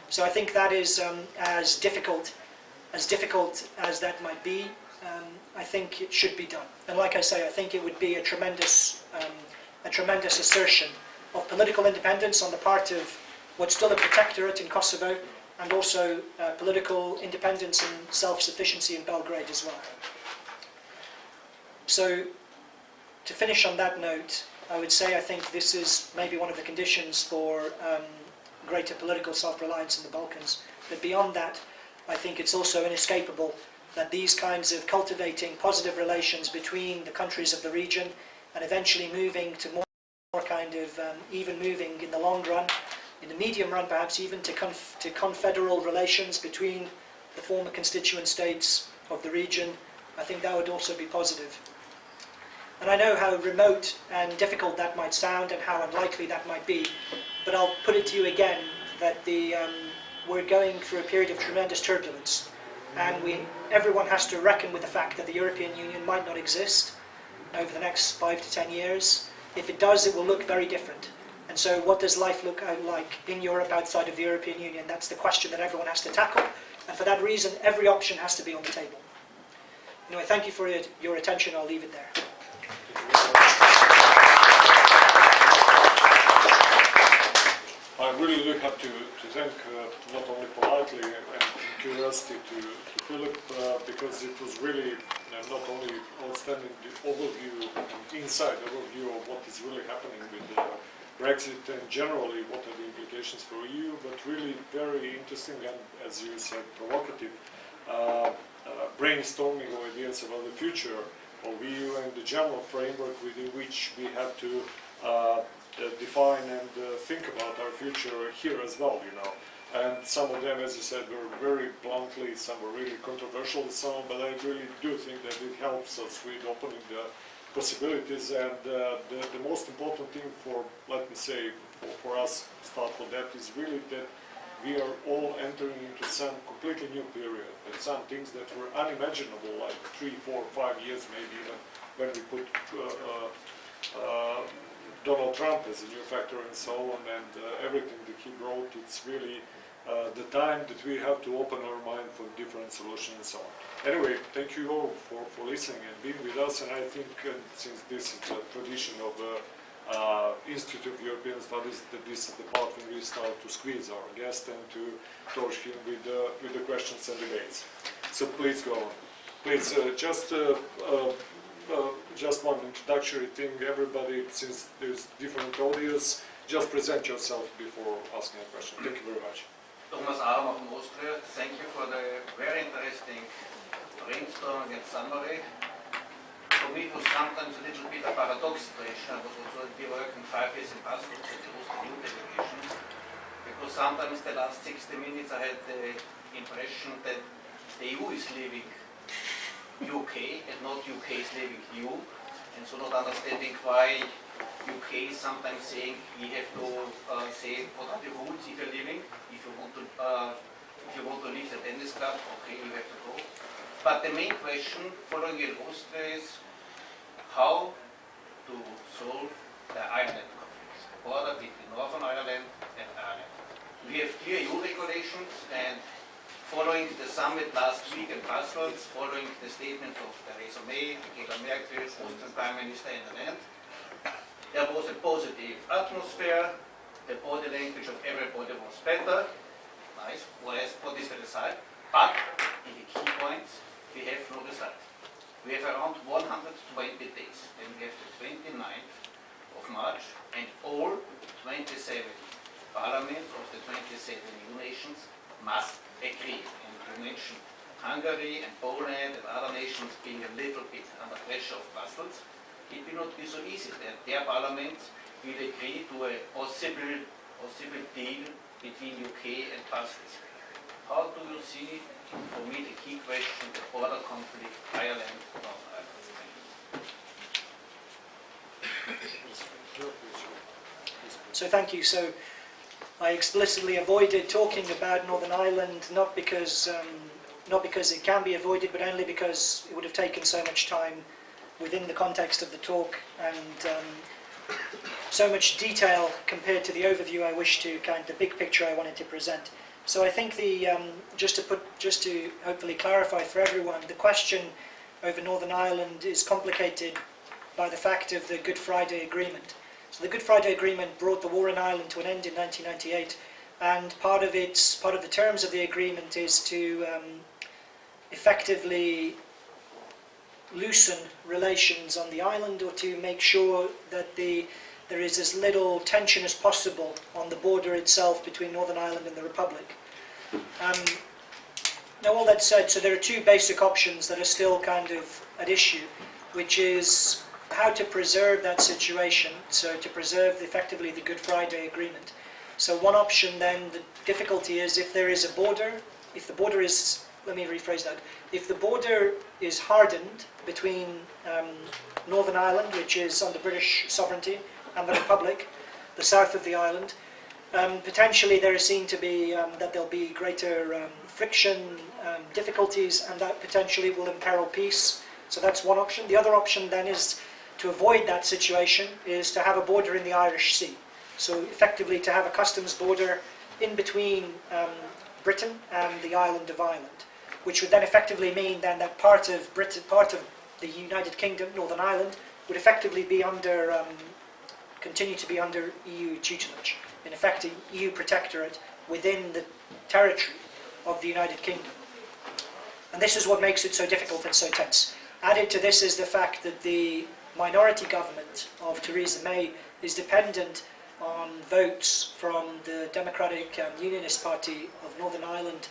So I think that is as difficult as that might be. I think it should be done. And like I say, I think it would be a tremendous assertion of political independence on the part of what's still a protectorate in Kosovo, and also political independence and self-sufficiency in Belgrade as well. So, to finish on that note, I would say I think this is maybe one of the conditions for greater political self-reliance in the Balkans. But beyond that, I think it's also inescapable that these kinds of cultivating positive relations between the countries of the region, and eventually moving to more kind of, even moving in the long run, in the medium run perhaps even, to confederal relations between the former constituent states of the region, I think that would also be positive. And I know how remote and difficult that might sound and how unlikely that might be, but I'll put it to you again that we're going through a period of tremendous turbulence, and everyone has to reckon with the fact that the European Union might not exist over the next 5 to 10 years. If it does, it will look very different. And so what does life look like in Europe outside of the European Union? That's the question that everyone has to tackle, and for that reason every option has to be on the table. Anyway, thank you for your attention. I'll leave it there. I really do have to thank not only politely and curiosity to Philip, because it was really not only outstanding the overview and inside overview of what is really happening with Brexit and generally what are the implications for EU, but really very interesting and, as you said, provocative brainstorming of ideas about the future of EU and the general framework within which we have to define and think about our future here as well, you know. And some of them, as you said, were very bluntly, some were really controversial, some, but I really do think that it helps us with opening the possibilities. And the most important thing for, let me say, for us, start with that, is really that we are all entering into some completely new period, and some things that were unimaginable like 3, 4, 5 years maybe, even when we put Donald Trump as a new factor and so on, and everything that he wrote. It's really the time that we have to open our mind for different solutions and so on. Anyway, thank you all for listening and being with us, and I think since this is a tradition of Institute of European Studies, that this is the part when we start to squeeze our guest and to torch him with the questions and debates. So please go on. Please, just one introductory thing, everybody, since there's different audience, just present yourself before asking a question. Thank you very much. Thomas Adam from Austria, thank you for the very interesting brainstorming and summary. For me it was sometimes a little bit a paradox situation. I was also working 5 years in Brussels at the Austrian delegation, because sometimes the last 60 minutes I had the impression that the EU is leaving UK and not UK is leaving EU, and so not understanding why UK is sometimes saying we have to say what are the rules if you're leaving. If you want to leave the tennis club, okay, you have to go. But the main question following in Austria is how to solve the Ireland conflict, the border between Northern Ireland and Ireland. We have clear EU regulations, and following the summit last week in Brussels, following the statements of Theresa May, Angela Merkel, Austrian Prime Minister, and the land, there was a positive atmosphere. the body language of everybody was better. Nice. What is the result? But in the key points, we have no result. We have around 120 days. Then we have the 29th of March, and all 27 parliaments of the 27 EU nations must agree. And you mentioned Hungary and Poland and other nations being a little bit under pressure of Brussels. It will not be so easy that their parliaments will agree to a possible deal between UK and Brussels. How do you see, for me, the key question, the border conflict, Ireland, Northern Ireland? So thank you. So I explicitly avoided talking about Northern Ireland, not because it can be avoided, but only because it would have taken so much time within the context of the talk and so much detail compared to the overview I wish to, the big picture I wanted to present. So I think just to hopefully clarify for everyone, the question over Northern Ireland is complicated by the fact of the Good Friday Agreement. So the Good Friday Agreement brought the war in Ireland to an end in 1998, and part of the terms of the agreement is to effectively loosen relations on the island, or to make sure that there is as little tension as possible on the border itself between Northern Ireland and the Republic. Now, all that said, so there are two basic options that are still at issue, which is how to preserve that situation, so to preserve effectively the Good Friday Agreement. So one option then, the difficulty is if there is a border, if the border is, let me rephrase that, if the border is hardened between Northern Ireland, which is under British sovereignty, and the Republic, the south of the island, potentially there is seen to be that there'll be greater friction, difficulties, and that potentially will imperil peace. So that's one option. The other option then is to avoid that situation, is to have a border in the Irish Sea. So effectively to have a customs border in between Britain and the island of Ireland, which would then effectively mean then that part of Britain, part of the United Kingdom, Northern Ireland, would effectively be under, continue to be under EU tutelage, in effect an EU protectorate within the territory of the United Kingdom. And this is what makes it so difficult and so tense. Added to this is the fact that the minority government of Theresa May is dependent on votes from the Democratic Unionist Party of Northern Ireland,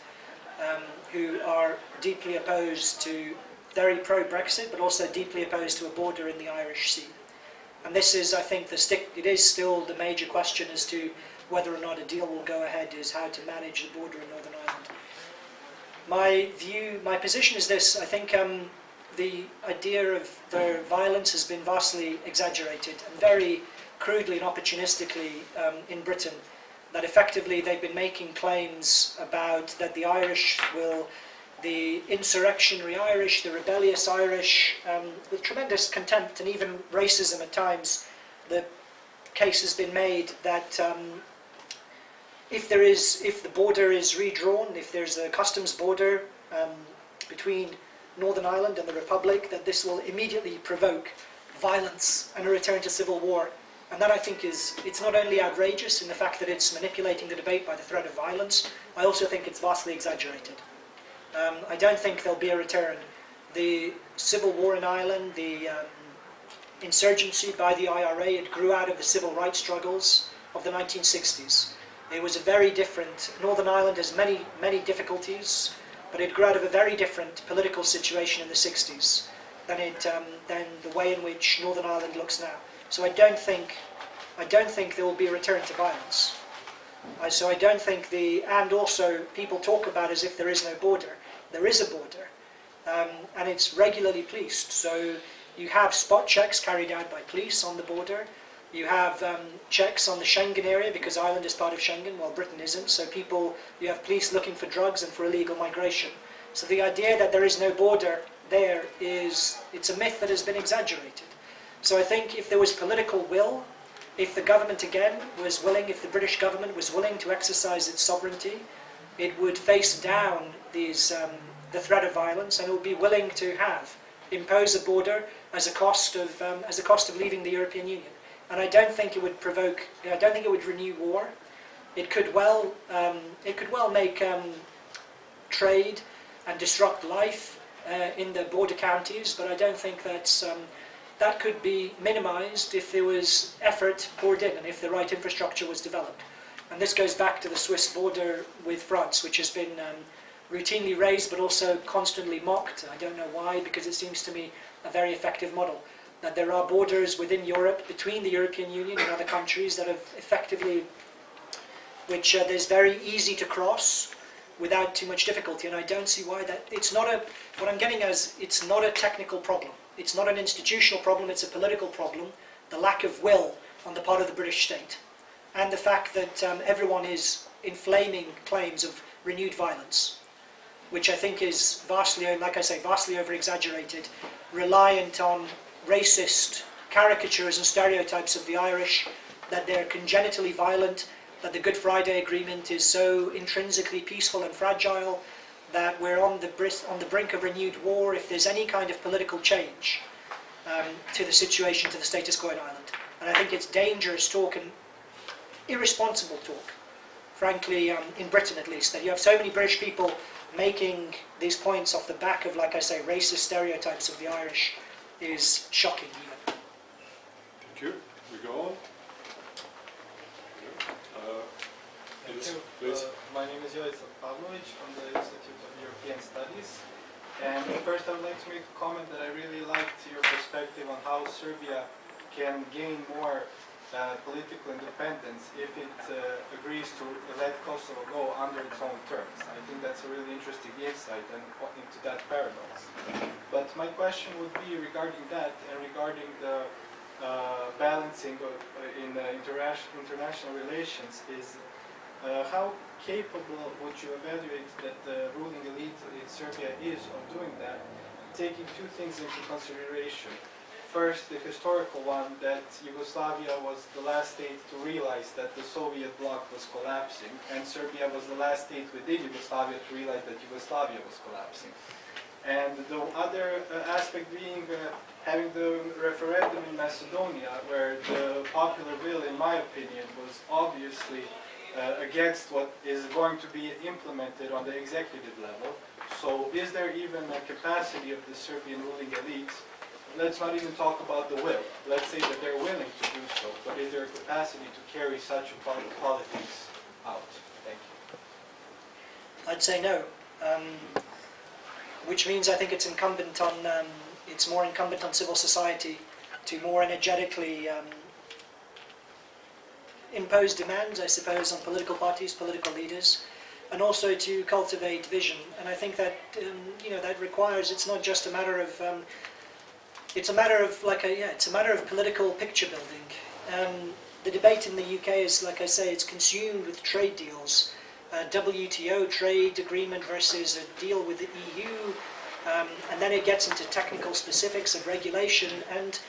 who are deeply opposed to, very pro-Brexit, but also deeply opposed to a border in the Irish Sea. And this is, I think, it is still the major question as to whether or not a deal will go ahead, is how to manage the border in Northern Ireland. My position is this: I think the idea of the violence has been vastly exaggerated and very crudely and opportunistically in Britain, that effectively they've been making claims about that the Irish will, the insurrectionary Irish, the rebellious Irish, with tremendous contempt and even racism at times, the case has been made that if the border is redrawn, if there's a customs border between Northern Ireland and the Republic, that this will immediately provoke violence and a return to civil war. And that, I think, it's not only outrageous in the fact that it's manipulating the debate by the threat of violence, I also think it's vastly exaggerated. I don't think there'll be a return. The civil war in Ireland, the insurgency by the IRA, it grew out of the civil rights struggles of the 1960s. It was a very different, Northern Ireland has many, many difficulties, but it grew out of a very different political situation in the 60s than the way in which Northern Ireland looks now. So I don't think there will be a return to violence. So I don't think and also people talk about as if there is no border. There is a border, and it's regularly policed. So you have spot checks carried out by police on the border. You have checks on the Schengen area, because Ireland is part of Schengen while Britain isn't. So you have police looking for drugs and for illegal migration. So the idea that there is no border there it's a myth that has been exaggerated. So I think if there was political will, if the government again was willing, if the British government was willing to exercise its sovereignty, it would face down the threat of violence, and it would be willing to impose a border as a cost of leaving the European Union. and I don't think it would provoke. I don't think it would renew war. It could well make trade and disrupt life in the border counties, but I don't think that could be minimised if there was effort poured in and if the right infrastructure was developed. And this goes back to the Swiss border with France, which has been routinely raised but also constantly mocked. I don't know why, because it seems to me a very effective model. That there are borders within Europe, between the European Union and other countries that have effectively, which is very easy to cross without too much difficulty, and I don't see why that. It's not a. What I'm getting as it's not a technical problem. It's not an institutional problem. It's a political problem. The lack of will on the part of the British state, and the fact that everyone is inflaming claims of renewed violence, which I think is vastly, like I say, vastly over-exaggerated, reliant on racist caricatures and stereotypes of the Irish, that they're congenitally violent, that the Good Friday Agreement is so intrinsically peaceful and fragile, that we're on the brink of renewed war if there's any kind of political change to the situation, to the status quo in Ireland. And I think it's dangerous talk and irresponsible talk, frankly, in Britain at least, that you have so many British people making these points off the back of, like I say, racist stereotypes of the Irish is shocking even. Thank you. We go on. Yes, please. My name is Jovica Pavlovic from the Institute of European Studies. And first I would like to make a comment that I really liked your perspective on how Serbia can gain more political independence if it agrees to let Kosovo go under its own terms. I think that's a really interesting insight and into that paradox. But my question would be regarding that and regarding the balancing in international relations is how capable would you evaluate that the ruling elite in Serbia is of doing that, taking two things into consideration. First, the historical one, that Yugoslavia was the last state to realize that the Soviet bloc was collapsing, and Serbia was the last state within Yugoslavia to realize that Yugoslavia was collapsing. And the other aspect being having the referendum in Macedonia, where the popular will, in my opinion, was obviously against what is going to be implemented on the executive level. So is there even a capacity of the Serbian ruling elite? Let's not even talk about the will. Let's say that they're willing to do so, but is there a capacity to carry such a part of politics out? Thank you. I'd say no, which means I think it's incumbent on, it's more incumbent on civil society to more energetically impose demands, I suppose, on political parties, political leaders, and also to cultivate vision. And I think that that requires. It's not just a matter of. It's a matter of it's a matter of political picture building. The debate in the UK is, like I say, it's consumed with trade deals, WTO trade agreement versus a deal with the EU, and then it gets into technical specifics of regulation and.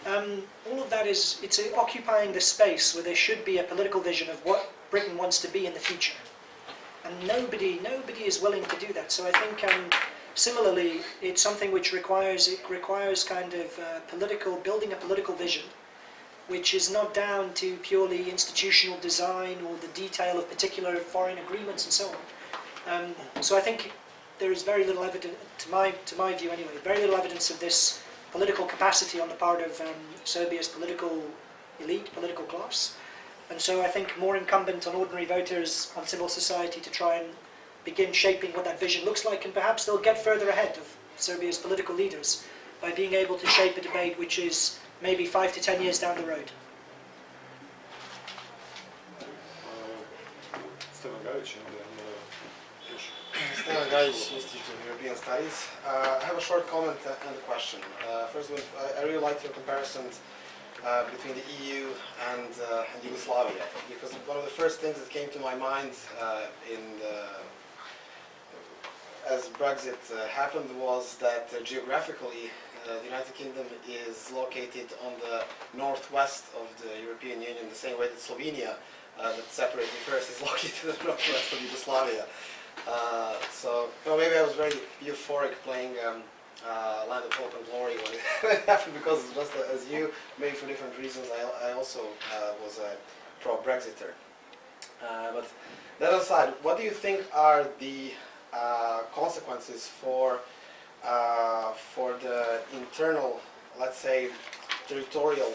All of that it's occupying the space where there should be a political vision of what Britain wants to be in the future, and nobody is willing to do that. So I think similarly, it's something which requires kind of building a political vision, which is not down to purely institutional design or the detail of particular foreign agreements and so on. So I think there is very little evidence, to my view anyway, very little evidence of this political capacity on the part of Serbia's political elite, political class. And so I think more incumbent on ordinary voters, on civil society to try and begin shaping what that vision looks like, and perhaps they'll get further ahead of Serbia's political leaders by being able to shape a debate which is maybe 5 to 10 years down the road. Stevan Gajic, Institute of European Studies. I have a short comment and a question. First of all, I really liked your comparisons between the EU and Yugoslavia, because one of the first things that came to my mind as Brexit happened was that geographically the United Kingdom is located on the northwest of the European Union, the same way that Slovenia, that separated me first, is located in the northwest of Yugoslavia. So maybe I was very euphoric playing land of hope and glory when it happened, because just as you, maybe for different reasons, I also was a pro-Brexiter. But that aside, what do you think are the consequences for the internal, let's say, territorial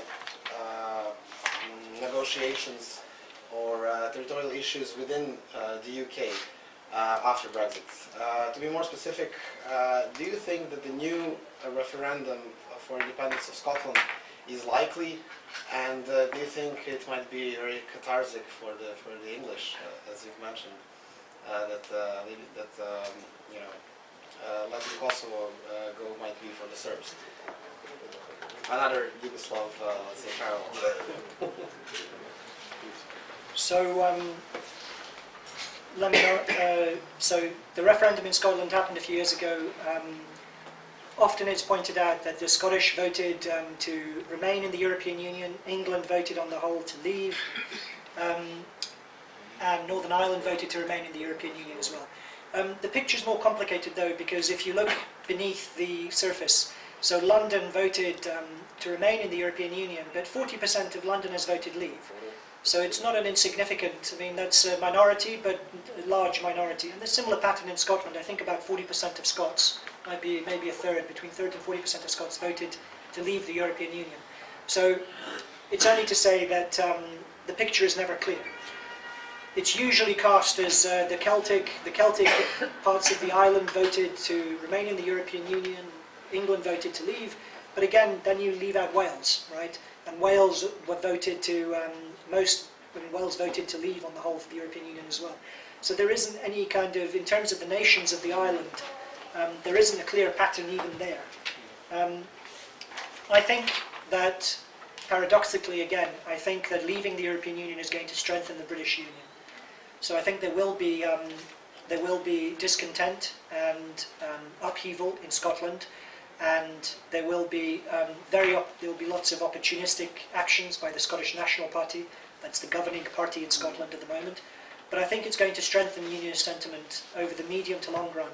negotiations or territorial issues within the UK after Brexit? To be more specific, do you think that the new referendum for independence of Scotland is likely, and do you think it might be very cathartic for the English, as you've mentioned, letting Kosovo go might be for the Serbs? Another Yugoslav, let's say, parallel. So, let me know. So the referendum in Scotland happened a few years ago. Often it's pointed out that the Scottish voted to remain in the European Union, England voted on the whole to leave, and Northern Ireland voted to remain in the European Union as well. The picture's more complicated though, because if you look beneath the surface, so London voted to remain in the European Union, but 40% of Londoners voted leave. So it's not an insignificant, I mean, that's a minority, but a large minority. And there's a similar pattern in Scotland. I think about 40% of Scots, might be maybe a third, between 30 and 40% of Scots voted to leave the European Union. So it's only to say that the picture is never clear. It's usually cast as the Celtic parts of the island voted to remain in the European Union, England voted to leave, but again, then you leave out Wales, right? And Wales were voted to, Wales voted to leave on the whole for the European Union as well. So there isn't any kind of, in terms of the nations of the island, there isn't a clear pattern even there. I think that, paradoxically again, I think that leaving the European Union is going to strengthen the British Union. So I think there will be discontent and upheaval in Scotland, and there will be lots of opportunistic actions by the Scottish National Party. That's the governing party in Scotland at the moment. But I think it's going to strengthen unionist sentiment over the medium to long run,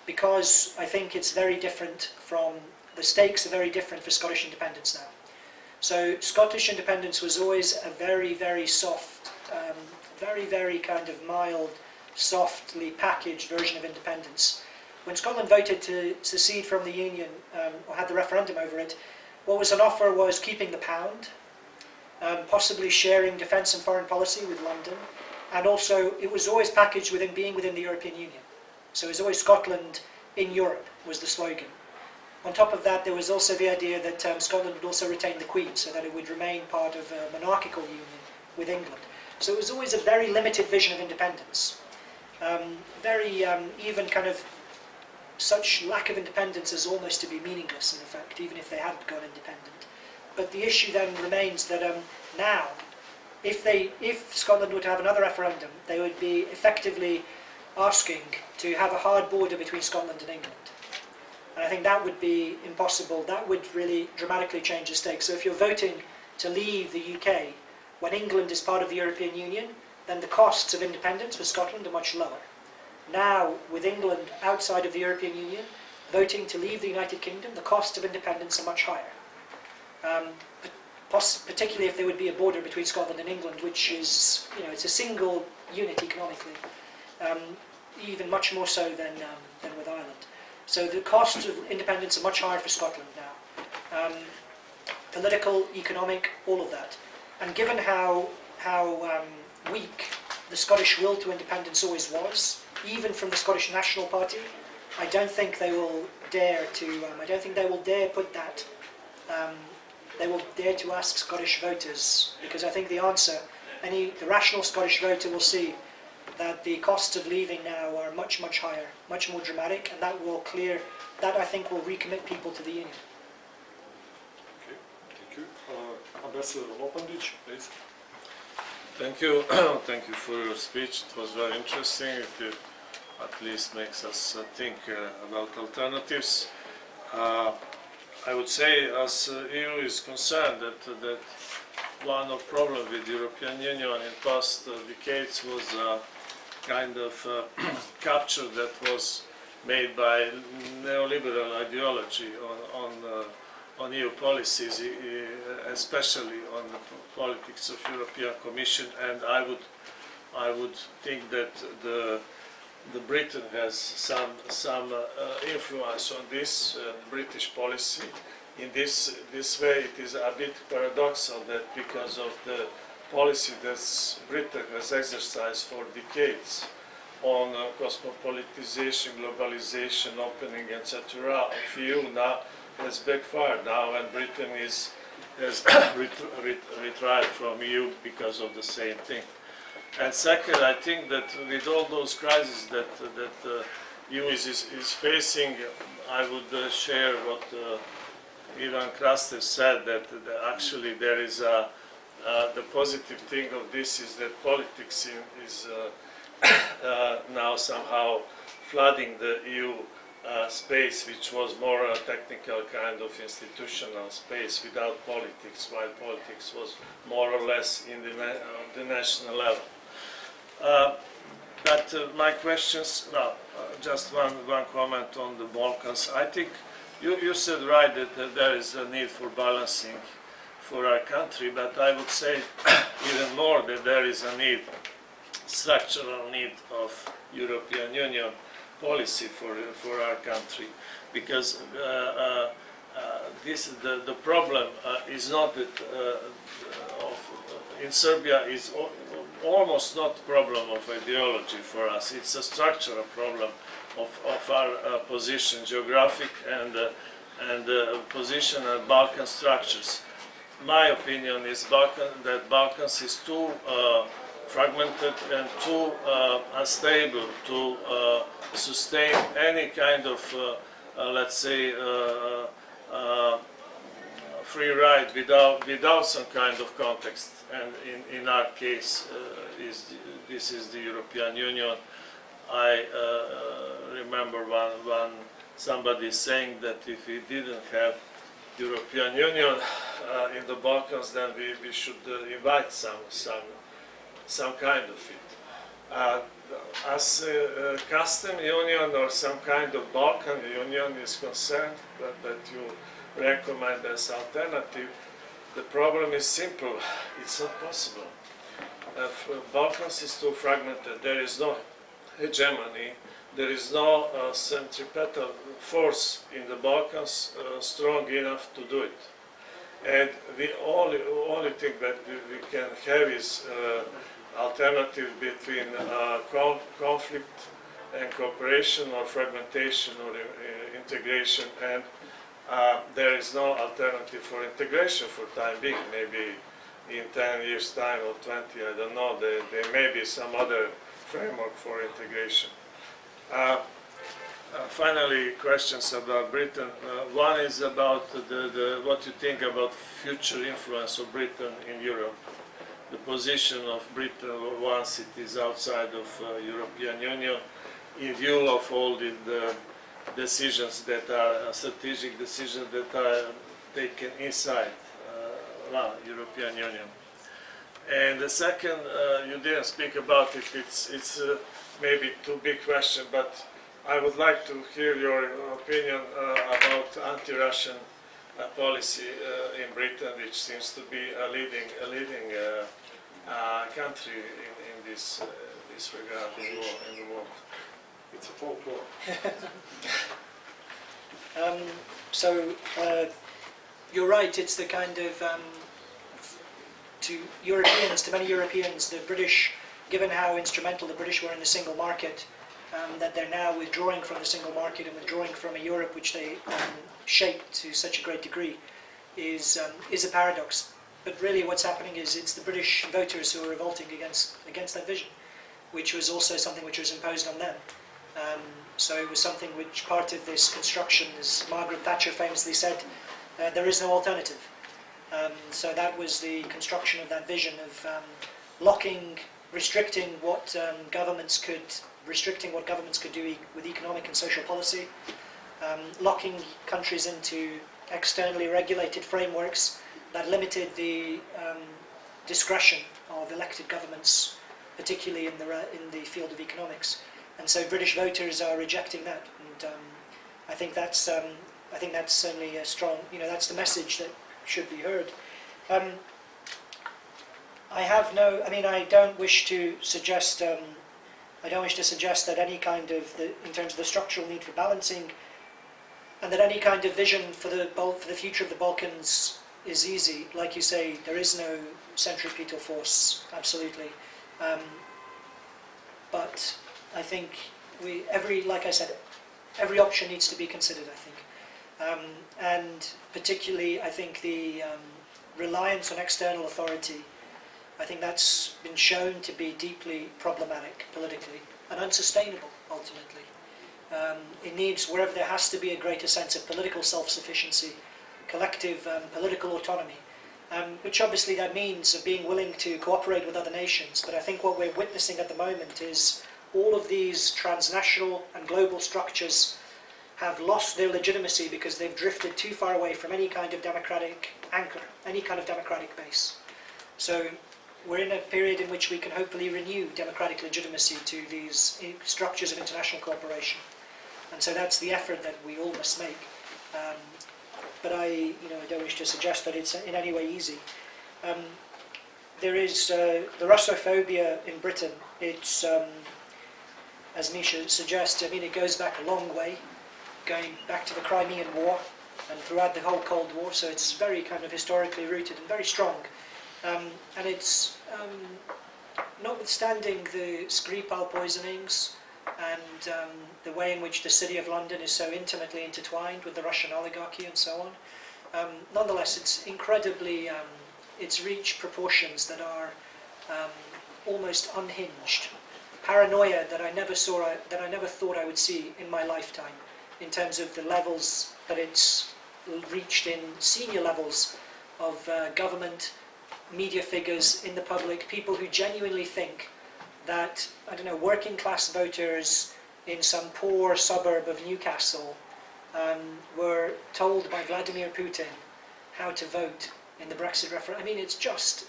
because I think it's very different from, the stakes are very different for Scottish independence now. So Scottish independence was always a very, very soft, very kind of mild, softly packaged version of independence. When Scotland voted to secede from the Union, or had the referendum over it, what was on offer was keeping the pound, possibly sharing defence and foreign policy with London, and also it was always packaged within being within the European Union. So it was always Scotland in Europe was the slogan. On top of that, there was also the idea that Scotland would also retain the Queen, so that it would remain part of a monarchical union with England. So it was always a very limited vision of independence. Even kind of such lack of independence as almost to be meaningless in effect, even if they had got independent. But the issue then remains that now, if Scotland were to have another referendum, they would be effectively asking to have a hard border between Scotland and England. And I think that would be impossible. That would really dramatically change the stakes. So if you're voting to leave the UK when England is part of the European Union, then the costs of independence for Scotland are much lower. Now, with England outside of the European Union, voting to leave the United Kingdom, the costs of independence are much higher. Particularly if there would be a border between Scotland and England, which is, it's a single unit economically, even much more so than with Ireland. So the costs of independence are much higher for Scotland now. Political, economic, all of that. And given how weak the Scottish will to independence always was, even from the Scottish National Party, I don't think they will dare to. I don't think they will dare put that. They will dare to ask Scottish voters, because I think the answer, the rational Scottish voter will see that the costs of leaving now are much, much higher, much more dramatic, and that will I think will recommit people to the Union. Okay, thank you. Ambassador Lopandic, please. Thank you. Thank you for your speech. It was very interesting. It at least makes us think about alternatives. I would say, as EU is concerned, that one of the problems with the European Union in past decades was kind of capture that was made by neoliberal ideology on EU policies, especially on the politics of European Commission, and I would think that the Britain has some influence on this British policy. In this way, it is a bit paradoxical that because of the policy that Britain has exercised for decades on cosmopolitization, globalization, opening, etc., of EU now has backfired now, and Britain has retried from EU because of the same thing. And second, I think that with all those crises that EU is facing, I would share what Ivan Krastev said, that actually there is the positive thing of this is that politics is now somehow flooding the EU space, which was more a technical kind of institutional space without politics, while politics was more or less in the national level. But my questions, just one comment on the Balkans. I think you said right that there is a need for balancing for our country, but I would say even more that there is a need, structural need of European Union policy for our country, because the problem is not that in Serbia is almost not a problem of ideology for us. It's a structural problem of our position, geographic and position and Balkan structures. My opinion is that Balkans is too fragmented and too unstable to sustain any kind of, let's say, free ride without some kind of context. And in our case, this is the European Union. I remember somebody saying that if we didn't have European Union in the Balkans, then we should invite some kind of it. As a custom union or some kind of Balkan union is concerned, that you recommend as alternative, the problem is simple. It's not possible. Balkans is too fragmented. There is no hegemony. There is no centripetal force in the Balkans strong enough to do it. And the only thing that we can have is alternative between conflict and cooperation, or fragmentation or integration, and there is no alternative for integration for time being. Maybe in 10 years' time or 20, I don't know, there may be some other framework for integration. Finally, questions about Britain. One is about what you think about future influence of Britain in Europe, the position of Britain once it is outside of European Union, in view of all the decisions that are strategic decisions that are taken inside European Union. And the second, you didn't speak about it. It's maybe too big question, but I would like to hear your opinion about anti-Russian policy in Britain, which seems to be a leading country in this regard in the world. It's a folklore. You're right. It's the kind of to many Europeans, the British, given how instrumental the British were in the single market, that they're now withdrawing from the single market and withdrawing from a Europe which they shaped to such a great degree, is a paradox. But really, what's happening is it's the British voters who are revolting against that vision, which was also something which was imposed on them. So it was something which part of this construction, as Margaret Thatcher famously said, there is no alternative. So that was the construction of that vision of restricting what governments could do with economic and social policy, locking countries into externally regulated frameworks that limited the discretion of elected governments, particularly in the field of economics. And so British voters are rejecting that. And and I think that's certainly a strong, that's the message that should be heard. I don't wish to suggest that any kind of in terms of the structural need for balancing, and that any kind of vision for the future of the Balkans is easy. Like you say, there is no centripetal force, absolutely. But I think every option needs to be considered, I think. And particularly, I think the reliance on external authority, I think that's been shown to be deeply problematic politically and unsustainable, ultimately. It needs, wherever there has to be a greater sense of political self-sufficiency, collective political autonomy, which obviously that means being willing to cooperate with other nations. But I think what we're witnessing at the moment is all of these transnational and global structures have lost their legitimacy because they've drifted too far away from any kind of democratic anchor, any kind of democratic base. So we're in a period in which we can hopefully renew democratic legitimacy to these structures of international cooperation. And so that's the effort that we all must make. But I don't wish to suggest that it's in any way easy. There is the Russophobia in Britain. It's, as Misha suggests, it goes back a long way, going back to the Crimean War and throughout the whole Cold War. So it's very kind of historically rooted and very strong. And it's, notwithstanding the Skripal poisonings and the way in which the city of London is so intimately intertwined with the Russian oligarchy and so on, nonetheless it's incredibly, it's reached proportions that are almost unhinged. Paranoia that I never thought I would see in my lifetime, in terms of the levels that it's reached in senior levels of government, media figures, in the public, people who genuinely think that, working class voters in some poor suburb of Newcastle were told by Vladimir Putin how to vote in the Brexit referendum. It's just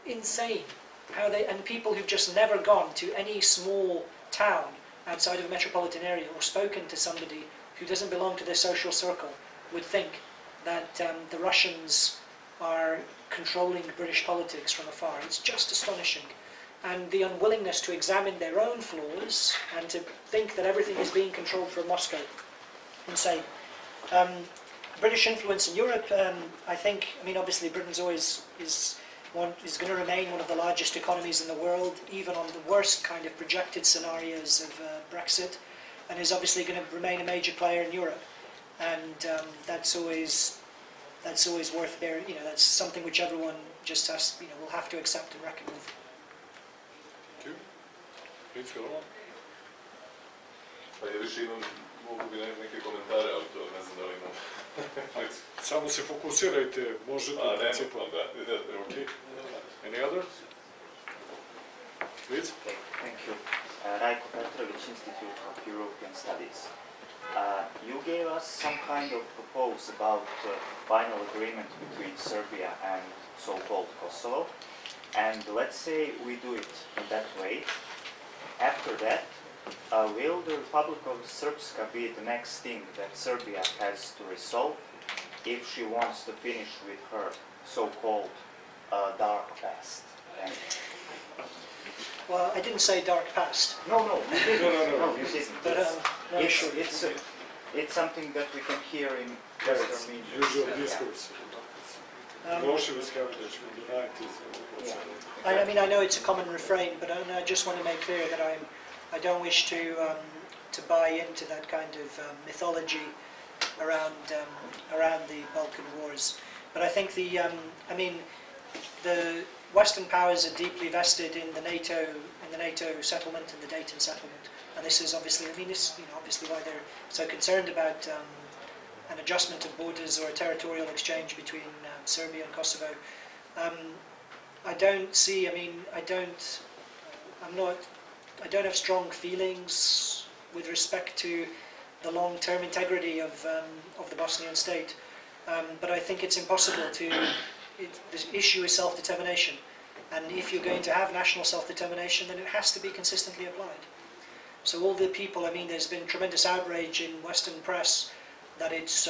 insane how and people who've just never gone to any small town outside of a metropolitan area or spoken to somebody who doesn't belong to their social circle would think that the Russians are controlling British politics from afar. It's just astonishing. And the unwillingness to examine their own flaws and to think that everything is being controlled from Moscow. Insane. British influence in Europe, I think, obviously Britain's always is going to remain one of the largest economies in the world, even on the worst kind of projected scenarios of Brexit, and is obviously going to remain a major player in Europe. And that's always worth bearing. That's something which everyone just has, will have to accept and reckon with. Thank you. Please go on. Pa ja više imam, mogu bi neke komentare, ali to ne znam da li imam. Samo se fokusirajte, možete u principu. Okay. Any other? Please. Okay, thank you. Rajko Petrović, Institute of European Studies. You gave us some kind of proposal about final agreement between Serbia and so-called Kosovo. And let's say we do it in that way. After that, will the Republic of Srpska be the next thing that Serbia has to resolve if she wants to finish with her so-called dark past? Well, I didn't say dark past. No, you didn't. No, You didn't. But it's something that we can hear in Western media. Usual discourse. Bolsheviks heritage from the 90s. I know it's a common refrain, but I just want to make clear that I don't wish to buy into that kind of mythology around the Balkan Wars. But I think the Western powers are deeply vested in the NATO settlement and the Dayton settlement, and this is obviously obviously why they're so concerned about an adjustment of borders or a territorial exchange between Serbia and Kosovo. I don't see. I don't have strong feelings with respect to the long-term integrity of the Bosnian state, but I think it's impossible to. The issue is self-determination, and if you're going to have national self-determination, then it has to be consistently applied. So all the people, I mean, there's been tremendous outrage in Western press that it's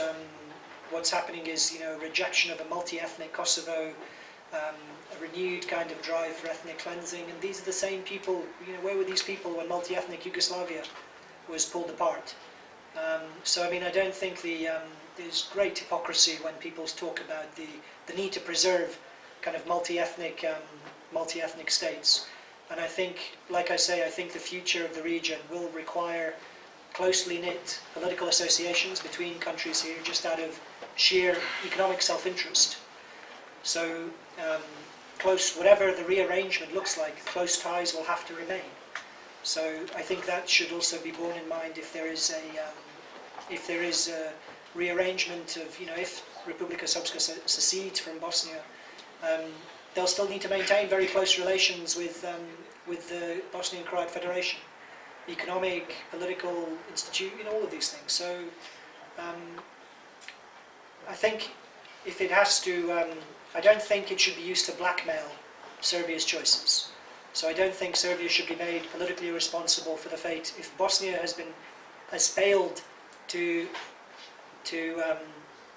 what's happening is, you know, rejection of a multi-ethnic Kosovo, a renewed kind of drive for ethnic cleansing, and these are the same people, you know, where were these people when multi-ethnic Yugoslavia was pulled apart? So I mean, I don't think there's great hypocrisy when people talk about the need to preserve kind of multi-ethnic states. And I think, like I say, I think the future of the region will require closely knit political associations between countries here, just out of sheer economic self-interest. So close, whatever the rearrangement looks like, close ties will have to remain. So I think that should also be borne in mind if there is a rearrangement of, you know, if Republika Srpska secedes from Bosnia, they'll still need to maintain very close relations with the Bosnian Croat Federation, economic, political, you know, all of these things. So I think if it has to, I don't think it should be used to blackmail Serbia's choices. So I don't think Serbia should be made politically responsible for the fate. If Bosnia has failed to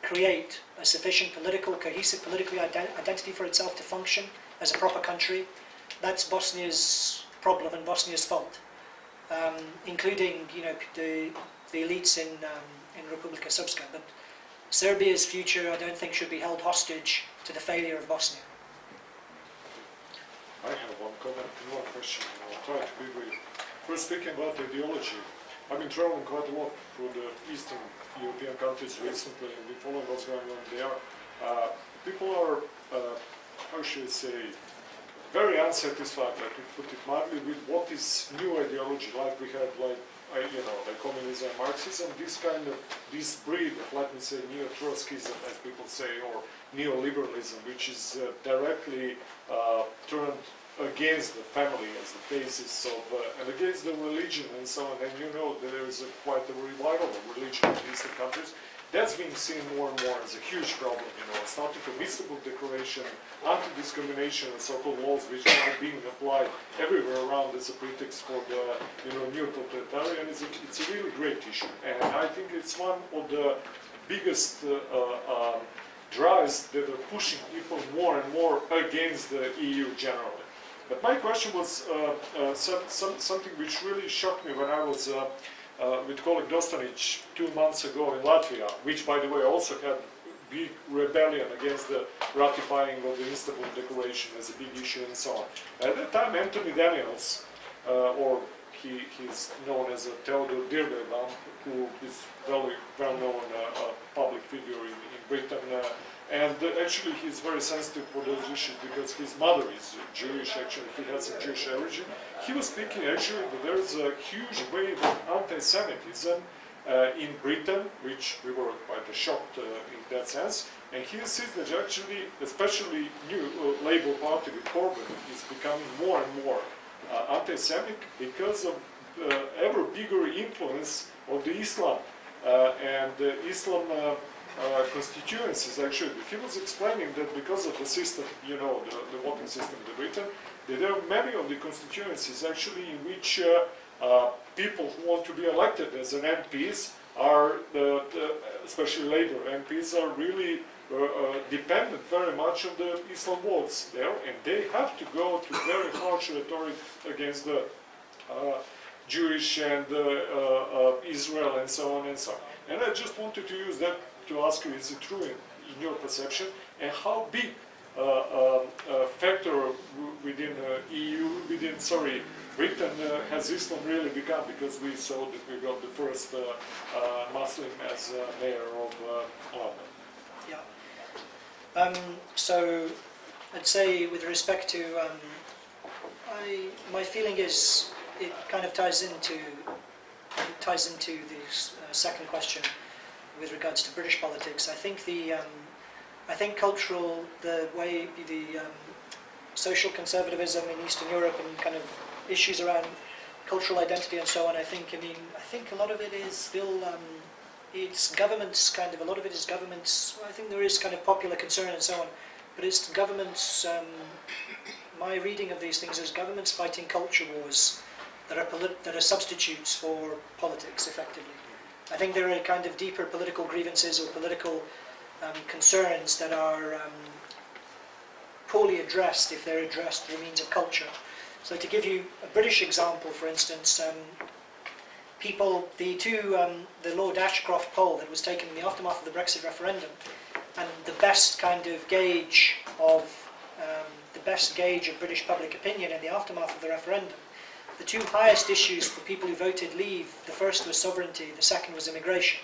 create a sufficient cohesive political identity for itself to function as a proper country, that's Bosnia's problem and Bosnia's fault, including, you know, the elites in Republika Srpska. But Serbia's future, I don't think, should be held hostage to the failure of Bosnia. I have one comment and one question, and I'll try to be brief. First, speaking about ideology, I've been traveling quite a lot through the Eastern European countries recently, and been following what's going on there. People are, how should I say, very unsatisfied, like to put it mildly, with what is new ideology, like we had, like communism and Marxism, this breed of, let me say, neo-Trotskyism, as people say, or neoliberalism, which is directly turned against the family as the basis of, and against the religion and so on. And you know, there is quite a revival of religion in Eastern countries. That's being seen more and more as a huge problem, you know, starting from Istanbul Declaration, anti-discrimination and so-called laws which are being applied everywhere around as a pretext for the, you know, new totalitarianism. It's a really great issue, and I think it's one of the biggest drives that are pushing people more and more against the EU generally. But my question was something which really shocked me when I was with colleague Dostanic 2 months ago in Latvia, which, by the way, also had big rebellion against the ratifying of the Istanbul Declaration as a big issue and so on. At that time, Anthony Daniels, or he's known as Theodor Dirbevan, who is very well-known public figure in Britain, and actually he's very sensitive for those issues because his mother is Jewish, actually he has a Jewish origin. He was speaking actually that there is a huge wave of anti-Semitism in Britain, which we were quite shocked in that sense. And he sees that actually, especially new Labour Party with Corbyn is becoming more and more anti-Semitic because of ever bigger influence of the Islam and Islam constituencies. Actually, he was explaining that because of the system, you know, the voting system in Britain, that there are many of the constituencies actually in which people who want to be elected as an MPs are, especially Labour MPs, are really dependent very much on the Islam votes there, and they have to go to very harsh rhetoric against the Jewish and Israel and so on and so on. And I just wanted to use that to ask you, is it true in your perception, and how big factor within EU, Britain has Islam really become, because we saw that we got the first Muslim as mayor of London. Yeah. So I'd say with respect to, my feeling is it kind of ties into the second question with regards to British politics. I think I think cultural, the way the social conservatism in Eastern Europe and kind of issues around cultural identity and so on. I think a lot of it is still it's governments a lot of it is governments. I think there is kind of popular concern and so on, but it's governments. My reading of these things is governments fighting culture wars that are substitutes for politics, effectively. I think there are kind of deeper political grievances or political concerns that are poorly addressed if they're addressed through means of culture. So to give you a British example, for instance, the Lord Ashcroft poll that was taken in the aftermath of the Brexit referendum, and the best kind of gauge of British public opinion in the aftermath of the referendum, the two highest issues for people who voted leave, the first was sovereignty, the second was immigration.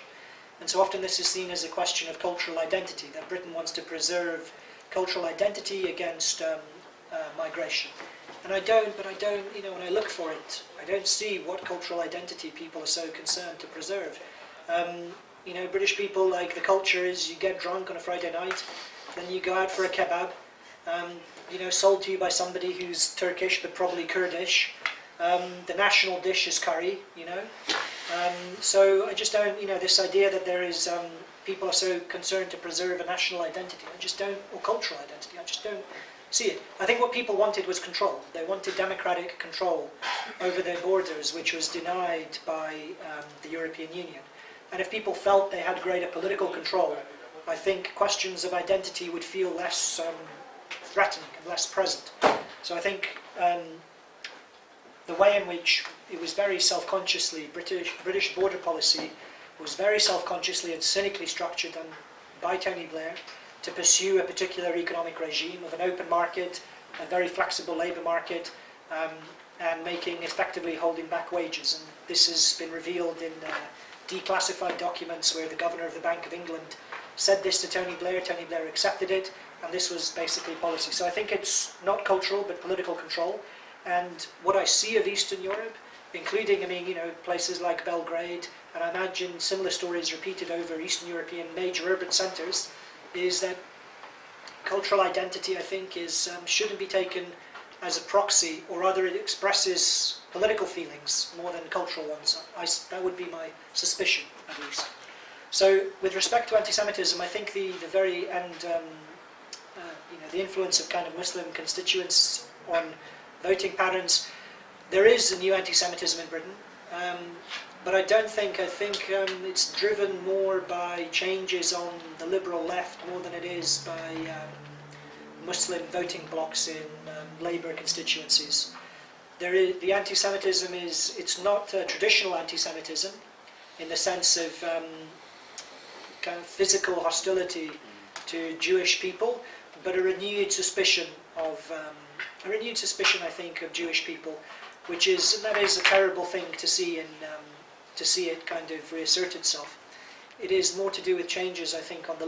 And so often this is seen as a question of cultural identity, that Britain wants to preserve cultural identity against migration. And I don't, when I look for it, I don't see what cultural identity people are so concerned to preserve. British people, like, the culture is you get drunk on a Friday night, then you go out for a kebab, sold to you by somebody who's Turkish but probably Kurdish. The national dish is curry, so I just don't, this idea that there is, people are so concerned to preserve a national identity, or cultural identity, I just don't see it. I think what people wanted was control. They wanted democratic control over their borders, which was denied by the European Union. And if people felt they had greater political control, I think questions of identity would feel less threatening and less present. So I think the way in which it was very self-consciously, British border policy was very self-consciously and cynically structured by Tony Blair to pursue a particular economic regime of an open market, a very flexible labour market, and effectively holding back wages. And this has been revealed in declassified documents where the Governor of the Bank of England said this to Tony Blair accepted it, and this was basically policy. So I think it's not cultural but political control. And what I see of Eastern Europe, including, places like Belgrade, and I imagine similar stories repeated over Eastern European major urban centres, is that cultural identity, I think, shouldn't be taken as a proxy, or rather it expresses political feelings more than cultural ones. That would be my suspicion, at least. So, with respect to anti-Semitism, I think the influence of kind of Muslim constituents on voting patterns, there is a new anti-Semitism in Britain, but I think it's driven more by changes on the liberal left more than it is by Muslim voting blocs in Labour constituencies. The anti-Semitism it's not traditional anti-Semitism in the sense of kind of physical hostility to Jewish people, but a renewed suspicion, I think, of Jewish people, that is a terrible thing to see it kind of reassert itself. It is more to do with changes, I think, on the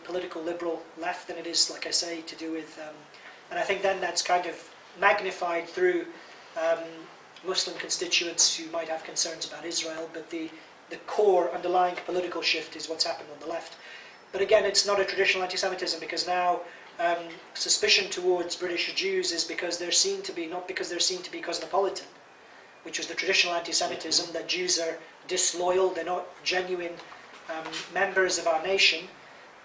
political liberal left than it is, like I say, to do with, and I think then that's kind of magnified through Muslim constituents who might have concerns about Israel, but the core underlying political shift is what's happened on the left. But again, it's not a traditional anti-Semitism, because now suspicion towards British Jews is because they're seen to be, not because they're seen to be cosmopolitan, which was the traditional anti-Semitism, that Jews are disloyal, they're not genuine members of our nation,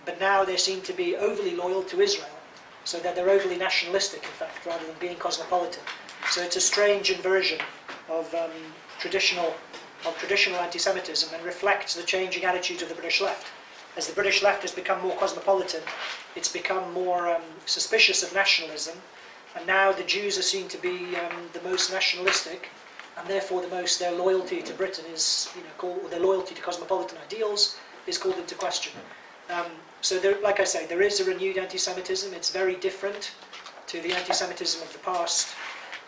but now they seem to be overly loyal to Israel, so that they're overly nationalistic, in fact, rather than being cosmopolitan. So it's a strange inversion of traditional anti-Semitism, and reflects the changing attitudes of the British left. As the British left has become more cosmopolitan, it's become more suspicious of nationalism, and now the Jews are seen to be the most nationalistic, and therefore their loyalty to Britain is, their loyalty to cosmopolitan ideals is called into question. So like I say, there is a renewed anti-Semitism. It's very different to the anti-Semitism of the past,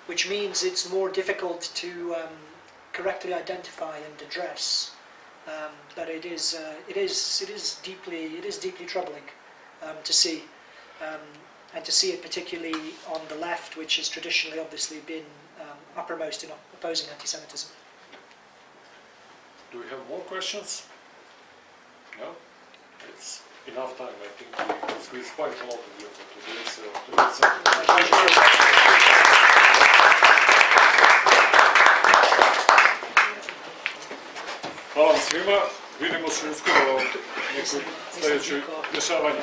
which means it's more difficult to correctly identify and address. But it is deeply troubling to see, and to see it particularly on the left, which has traditionally obviously been uppermost in opposing anti-Semitism. Do we have more questions? No? It's enough time. I think we squeezed quite a lot of you for today. So hvala vam svima. Vidimo se uskoro u nekoj sljedećoj dešavanju.